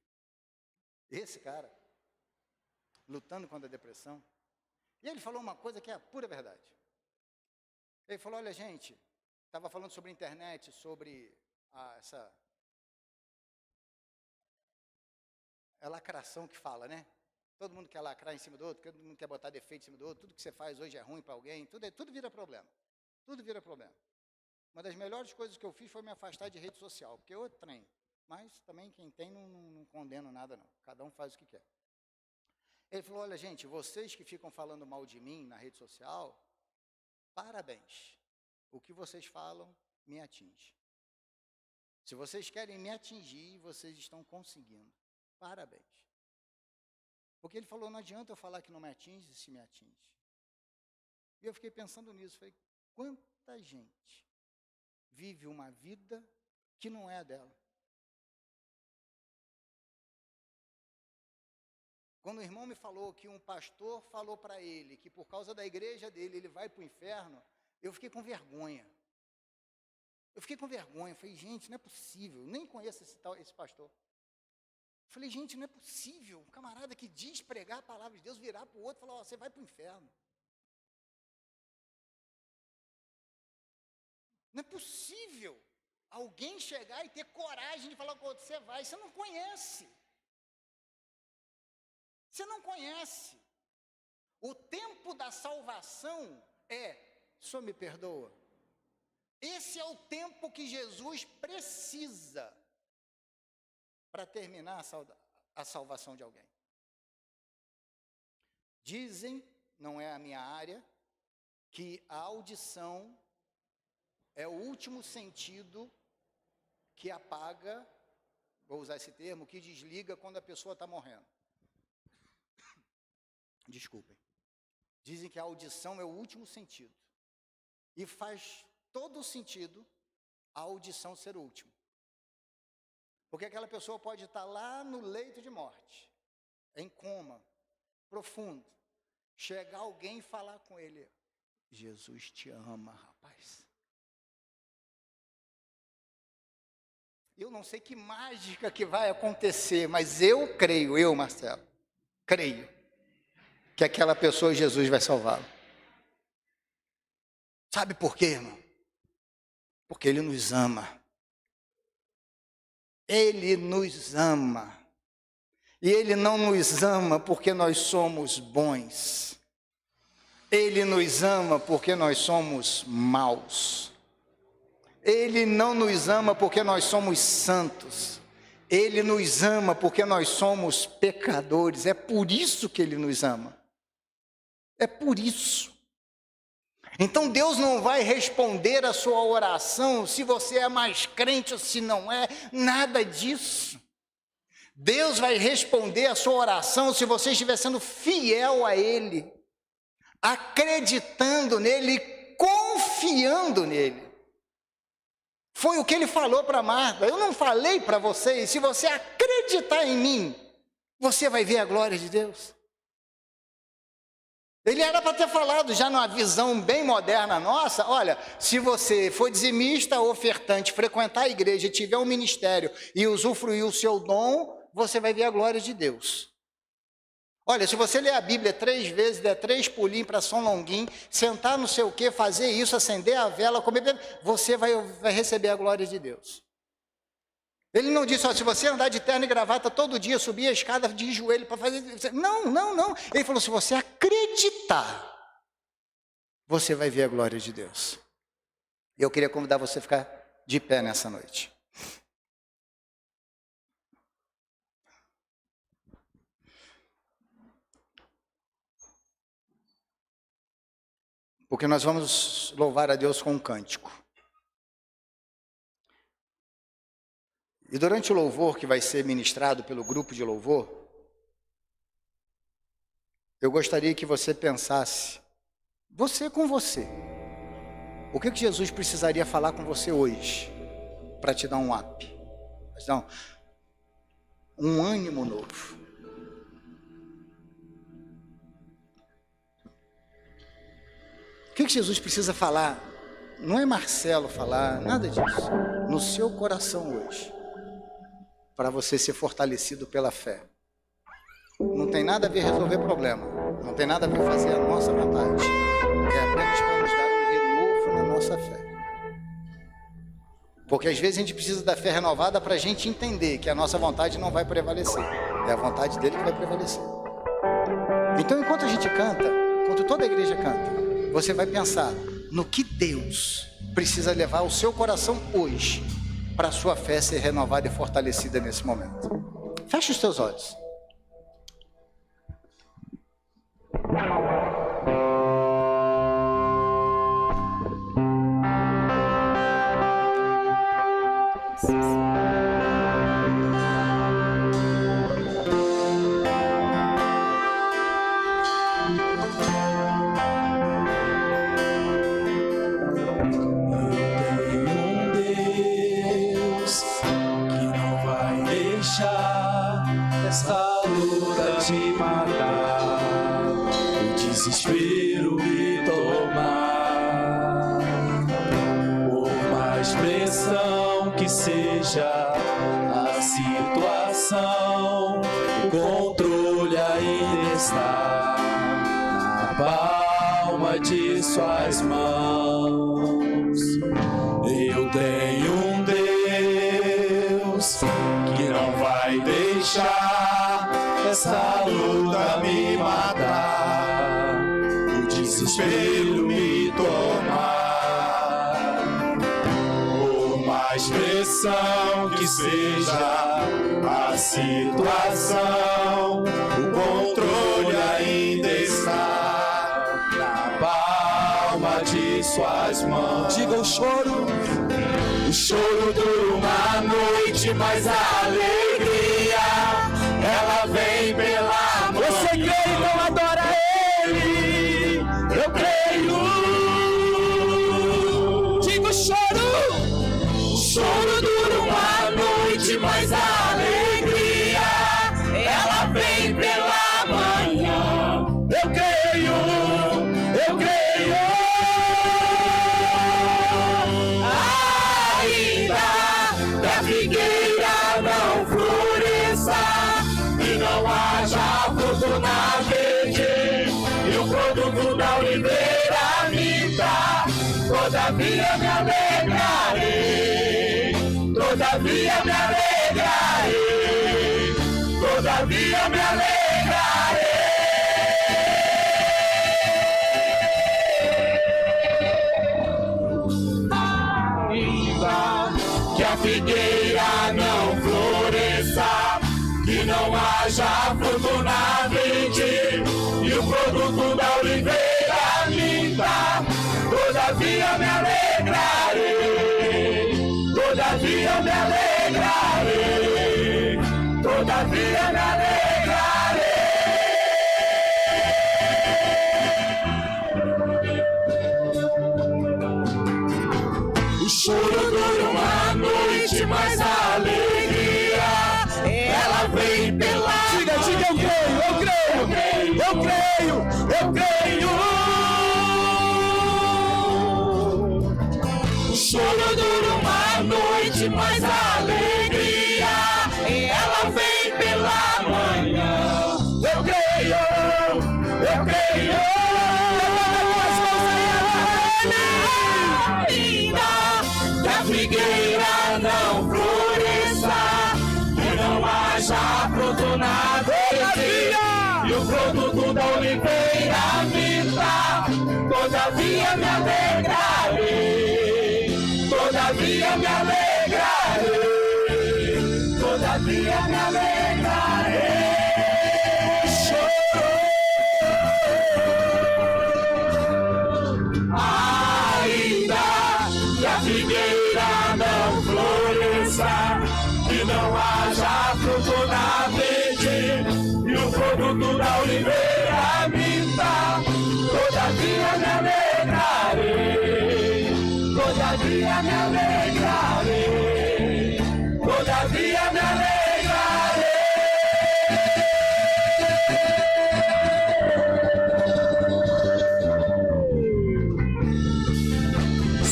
Esse cara, lutando contra a depressão. E ele falou uma coisa que é a pura verdade. Ele falou, olha gente, estava falando sobre a internet, sobre essa lacração que fala, né? Todo mundo quer lacrar em cima do outro, todo mundo quer botar defeito em cima do outro, tudo que você faz hoje é ruim para alguém, tudo vira problema. Tudo vira problema. Uma das melhores coisas que eu fiz foi me afastar de rede social, porque eu treino. Mas também quem tem não condeno nada não, cada um faz o que quer. Ele falou, olha gente, vocês que ficam falando mal de mim na rede social, parabéns. O que vocês falam me atinge. Se vocês querem me atingir, vocês estão conseguindo. Parabéns. Porque ele falou, não adianta eu falar que não me atinge se me atinge. E eu fiquei pensando nisso, falei, quanta gente vive uma vida que não é a dela. Quando o irmão me falou que um pastor falou para ele que por causa da igreja dele ele vai para o inferno, eu fiquei com vergonha. Falei, gente, não é possível, nem conheço esse pastor. Falei, gente, não é possível, um camarada que diz pregar a palavra de Deus, virar para o outro e falar, você vai para o inferno. Não é possível alguém chegar e ter coragem de falar com o outro, você vai, você não conhece. Você não conhece. O tempo da salvação só me perdoa. Esse é o tempo que Jesus precisa para terminar a salvação de alguém. Dizem, não é a minha área, que a audição é o último sentido que apaga, vou usar esse termo, que desliga quando a pessoa está morrendo. Desculpem. Dizem que a audição é o último sentido. E faz todo sentido a audição ser o último. Porque aquela pessoa pode estar lá no leito de morte, em coma, profundo, chegar alguém e falar com ele: Jesus te ama, rapaz. Eu não sei que mágica que vai acontecer, mas eu creio, Marcelo, creio que aquela pessoa Jesus vai salvá-lo. Sabe por quê, irmão? Porque Ele nos ama. Ele nos ama. E Ele não nos ama porque nós somos bons. Ele nos ama porque nós somos maus. Ele não nos ama porque nós somos santos. Ele nos ama porque nós somos pecadores. É por isso que Ele nos ama. É por isso. Então Deus não vai responder a sua oração se você é mais crente ou se não é, nada disso. Deus vai responder a sua oração se você estiver sendo fiel a Ele, acreditando nele, confiando nele. Foi o que Ele falou para Marta: eu não falei para vocês, se você acreditar em mim, você vai ver a glória de Deus. Ele era para ter falado já numa visão bem moderna nossa: olha, se você for dizimista, ofertante, frequentar a igreja, tiver um ministério e usufruir o seu dom, você vai ver a glória de Deus. Olha, se você ler a Bíblia 3 vezes, der 3 pulinhos para São Longuinho, sentar no sei o quê, fazer isso, acender a vela, comer, você vai receber a glória de Deus. Ele não disse: ó, se você andar de terno e gravata todo dia, subir a escada de joelho para fazer... Não. Ele falou: se você acreditar, você vai ver a glória de Deus. E eu queria convidar você a ficar de pé nessa noite. Porque nós vamos louvar a Deus com um cântico. E durante o louvor que vai ser ministrado pelo grupo de louvor, eu gostaria que você pensasse, você com você, o que Jesus precisaria falar com você hoje, para te dar um up, para te dar um ânimo novo. O que Jesus precisa falar? Não é Marcelo falar, nada disso. No seu coração hoje, para você ser fortalecido pela fé. Não tem nada a ver resolver problema, não tem nada a ver fazer a nossa vontade. É apenas para nos dar um renovo na nossa fé. Porque às vezes a gente precisa da fé renovada para a gente entender que a nossa vontade não vai prevalecer. É a vontade dele que vai prevalecer. Então, enquanto a gente canta, enquanto toda a igreja canta, você vai pensar no que Deus precisa levar ao seu coração hoje, para a sua fé ser renovada e fortalecida nesse momento. Feche os seus olhos. Desespero me tomar, por mais pressão que seja a situação, o controle ainda está na palma de suas mãos. Eu tenho um Deus que não vai deixar essa luta me matar. Desespero me tomar, por mais pressão que seja a situação, o controle ainda está na palma de suas mãos. Diga: o choro dura uma noite, mas a alegria ela vem pela manhã. Você crê, então adora Ele. Eu creio. Digo: o choro dura uma noite, mas a alegria ela vem pela manhã. não floresça, e não haja fruto na verde, e o produto da oliveira minta, todavia me alegrarei, todavia me alegrarei, todavia me alegrarei. Que a figueira não floresça, que não haja fruto na vide, e o produto da oliveira minta, todavia me alegrarei, todavia me alegrarei, todavia me alegrarei. O choro dura uma noite, mas a alegria, ela vem pela... Diga, eu creio. O choro dura uma noite, mas a alegria, ela vem pela manhã. Eu creio. Que a figueira não floresça, que não haja fruto na verde, e o produto da oliveira minta, todavia me alegrarei, todavia me alegrarei, todavia me alegrarei. Figueira não floresça, que não haja fruto na verde, e o produto da oliveira minta, todavia me alegrarei, todavia me alegrarei, todavia me alegrarei.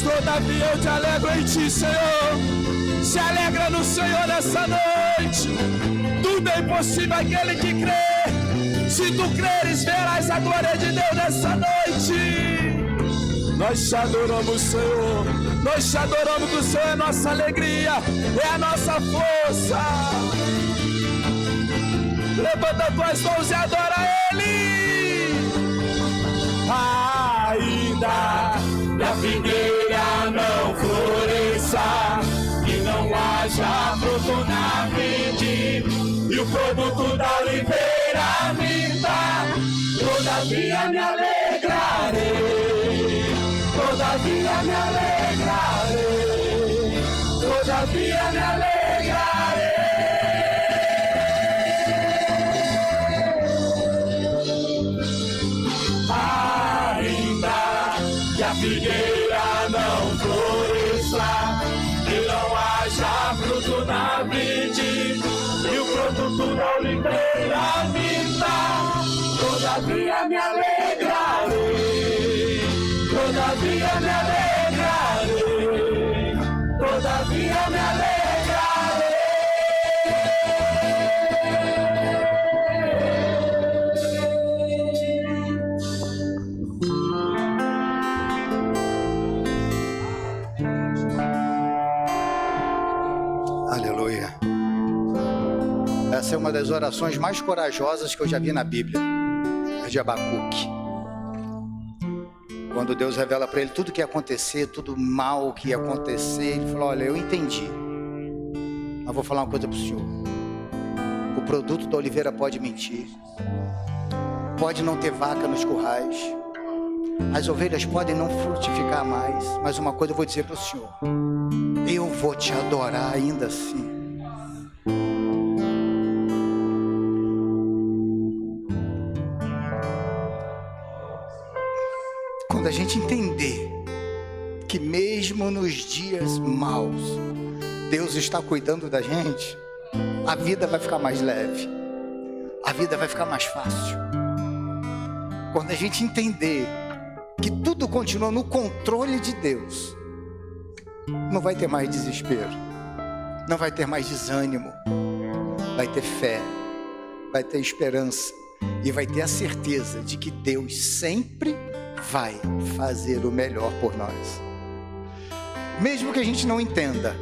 Todavia eu te alegro em ti, Senhor. Se alegra no Senhor nessa noite. Tudo é impossível aquele que crê. Se tu creres, verás a glória de Deus nessa noite. Nós te adoramos, Senhor. Nós te adoramos, que o Senhor é nossa alegria, é a nossa força. Levanta tuas mãos e adora Ele. Ainda que a figueira não floresça, que não haja fruto na vide, e o produto da oliveira minta, todavia me alegrarei, todavia me alegrarei, todavia me alegrarei. Que a figueira não floresça, que não haja fruto na vide, e o produto da oliveira minta, todavia me alegrarei, todavia me alegrarei, todavia me alegrarei. Essa é uma das orações mais corajosas que eu já vi na Bíblia, a de Abacuque. Quando Deus revela para ele tudo que ia acontecer, tudo mal que ia acontecer, ele falou: olha, eu entendi, mas vou falar uma coisa para o senhor. O produto da oliveira pode mentir, pode não ter vaca nos currais, as ovelhas podem não frutificar mais, mas uma coisa eu vou dizer para o senhor: eu vou te adorar ainda assim. Quando a gente entender que mesmo nos dias maus, Deus está cuidando da gente, a vida vai ficar mais leve, a vida vai ficar mais fácil. Quando a gente entender que tudo continua no controle de Deus, não vai ter mais desespero, não vai ter mais desânimo, vai ter fé, vai ter esperança e vai ter a certeza de que Deus sempre vai fazer o melhor por nós. Mesmo que a gente não entenda,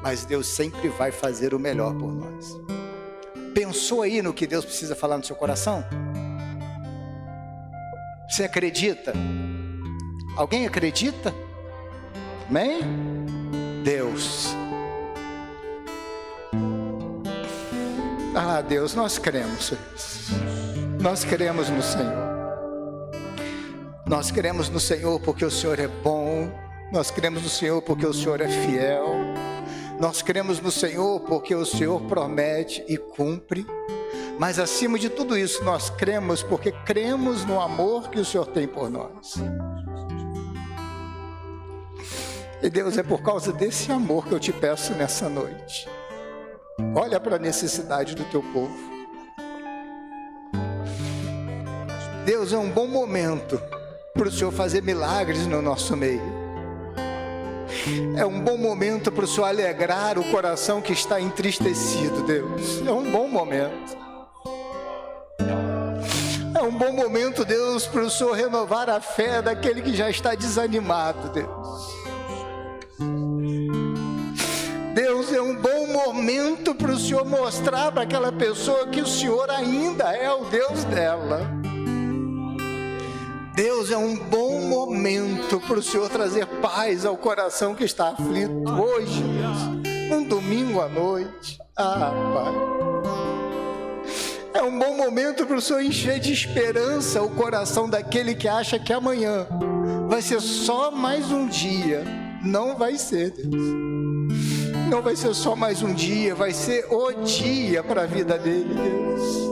mas Deus sempre vai fazer o melhor por nós. Pensou aí no que Deus precisa falar no seu coração? Você acredita? Alguém acredita? Amém? Deus. Ah, Deus, nós cremos. Nós cremos no Senhor. Nós cremos no Senhor porque o Senhor é bom. Nós cremos no Senhor porque o Senhor é fiel. Nós cremos no Senhor porque o Senhor promete e cumpre. Mas acima de tudo isso, nós cremos porque cremos no amor que o Senhor tem por nós. E Deus, é por causa desse amor que eu te peço nessa noite. Olha para a necessidade do teu povo. Deus, é um bom momento para o Senhor fazer milagres no nosso meio. É um bom momento para o Senhor alegrar o coração que está entristecido, Deus. É um bom momento. É um bom momento, Deus, para o Senhor renovar a fé daquele que já está desanimado, Deus. Deus, é um bom momento para o Senhor mostrar para aquela pessoa que o Senhor ainda é o Deus dela. Deus, é um bom momento para o Senhor trazer paz ao coração que está aflito hoje, Deus, um domingo à noite. Ah, Pai, é um bom momento para o Senhor encher de esperança o coração daquele que acha que amanhã vai ser só mais um dia. Não vai ser, Deus. Não vai ser só mais um dia, vai ser o dia para a vida dele, Deus.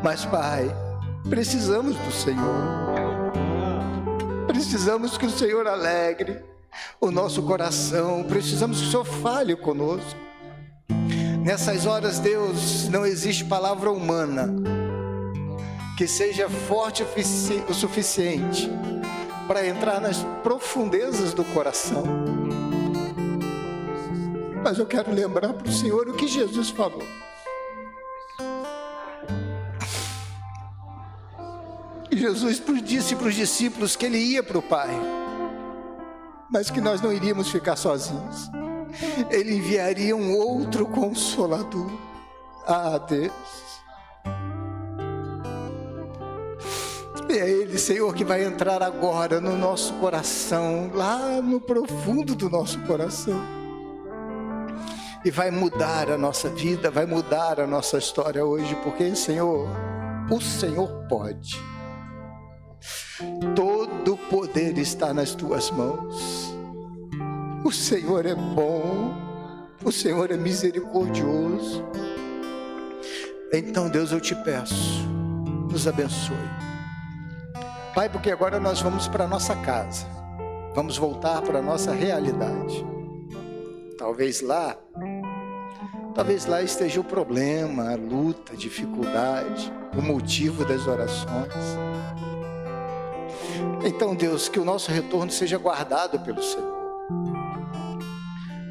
Mas, Pai, precisamos do Senhor. Precisamos que o Senhor alegre o nosso coração. Precisamos que o Senhor fale conosco. Nessas horas, Deus, não existe palavra humana que seja forte o suficiente para entrar nas profundezas do coração. Mas eu quero lembrar para o Senhor o que Jesus falou. Jesus disse para os discípulos que ele ia para o Pai, mas que nós não iríamos ficar sozinhos. Ele enviaria um outro Consolador. Ah, Deus. E é Ele, Senhor, que vai entrar agora no nosso coração, lá no profundo do nosso coração. E vai mudar a nossa vida, vai mudar a nossa história hoje, porque, Senhor, o Senhor pode. Todo o poder está nas tuas mãos. O Senhor é bom, o Senhor é misericordioso. Então, Deus, eu te peço, nos abençoe. Pai, porque agora nós vamos para a nossa casa, vamos voltar para a nossa realidade. Talvez lá esteja o problema, a luta, a dificuldade, o motivo das orações. Então, Deus, que o nosso retorno seja guardado pelo Senhor.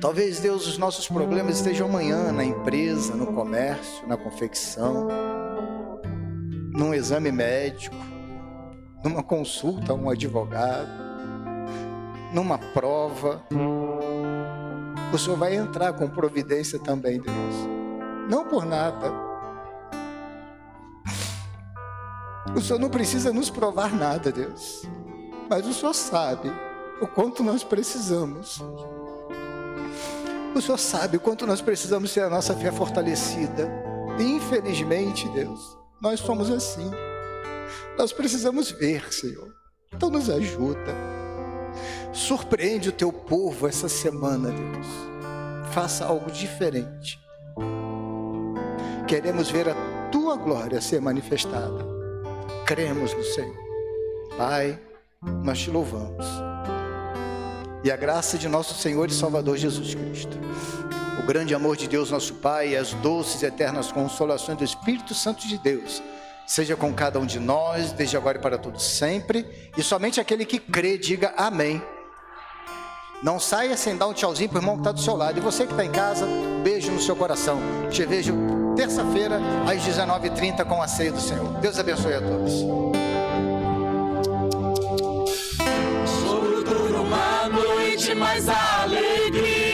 Talvez, Deus, os nossos problemas estejam amanhã na empresa, no comércio, na confecção, num exame médico, numa consulta a um advogado, numa prova. O Senhor vai entrar com providência também, Deus. Não por nada. O Senhor não precisa nos provar nada, Deus. Mas o Senhor sabe o quanto nós precisamos. O Senhor sabe o quanto nós precisamos ter a nossa fé fortalecida. E infelizmente, Deus, nós somos assim. Nós precisamos ver, Senhor. Então nos ajuda. Surpreende o teu povo essa semana, Deus. Faça algo diferente. Queremos ver a tua glória ser manifestada. Cremos no Senhor. Pai, nós te louvamos. E a graça de nosso Senhor e Salvador Jesus Cristo, o grande amor de Deus nosso Pai e as doces e eternas consolações do Espírito Santo de Deus seja com cada um de nós, desde agora e para todos sempre. E somente aquele que crê, diga amém. Não saia sem dar um tchauzinho pro irmão que está do seu lado. E você que está em casa, beijo no seu coração. Te vejo terça-feira, às 19h30, com a ceia do Senhor. Deus abençoe a todos. Choro dura uma noite, mas a alegria